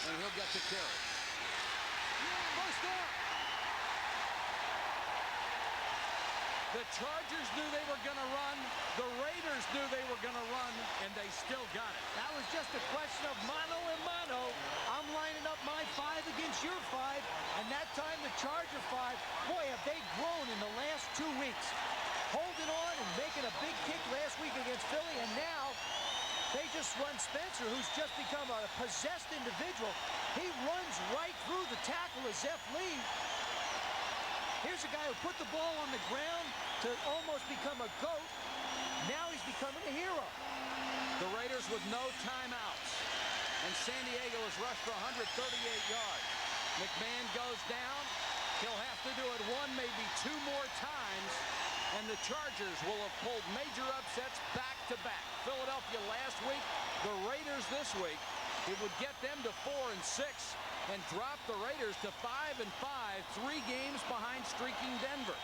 And he'll get the carry. First down. The Chargers knew they were going to run. The Raiders knew they were going to run, and they still got it. That was just a question of mano and mano. I'm lining up my 5 against your 5, and that time the Charger 5. Boy, have they grown in the last 2 weeks. Holding on and making a big kick last week against Philly, and now they just run Spencer, who's just become a possessed individual. He runs right through the tackle of Zeph Lee. Here's a guy who put the ball on the ground to almost become a GOAT. Now he's becoming a hero. The Raiders with no timeouts. And San Diego has rushed for 138 yards. McMahon goes down. He'll have to do it 1, maybe 2 more times. And the Chargers will have pulled major upsets back-to-back. Philadelphia last week, the Raiders this week. It would get them to 4 and 6. And drop the Raiders to 5 and 5, 3 games behind streaking Denver.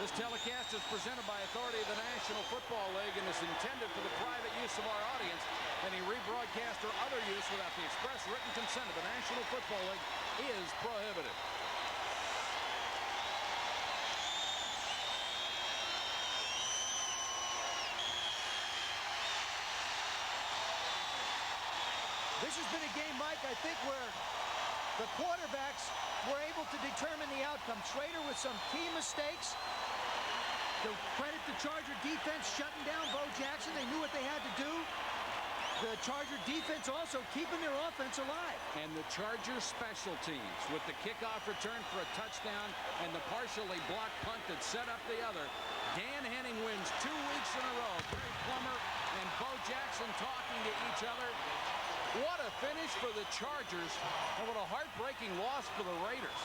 This telecast is presented by authority of the National Football League and is intended for the private use of our audience. Any rebroadcast or other use without the express written consent of the National Football League is prohibited. This has been a game, Mike, I think, where the quarterbacks were able to determine the outcome. Schrader with some key mistakes. To credit the Charger defense shutting down Bo Jackson. They knew what they had to do. The Charger defense also keeping their offense alive. And the Chargers special teams with the kickoff return for a touchdown and the partially blocked punt that set up the other. Dan Henning wins 2 weeks in a row. Barry Plummer and Bo Jackson talking to each other. What a finish for the Chargers, and what a heartbreaking loss for the Raiders.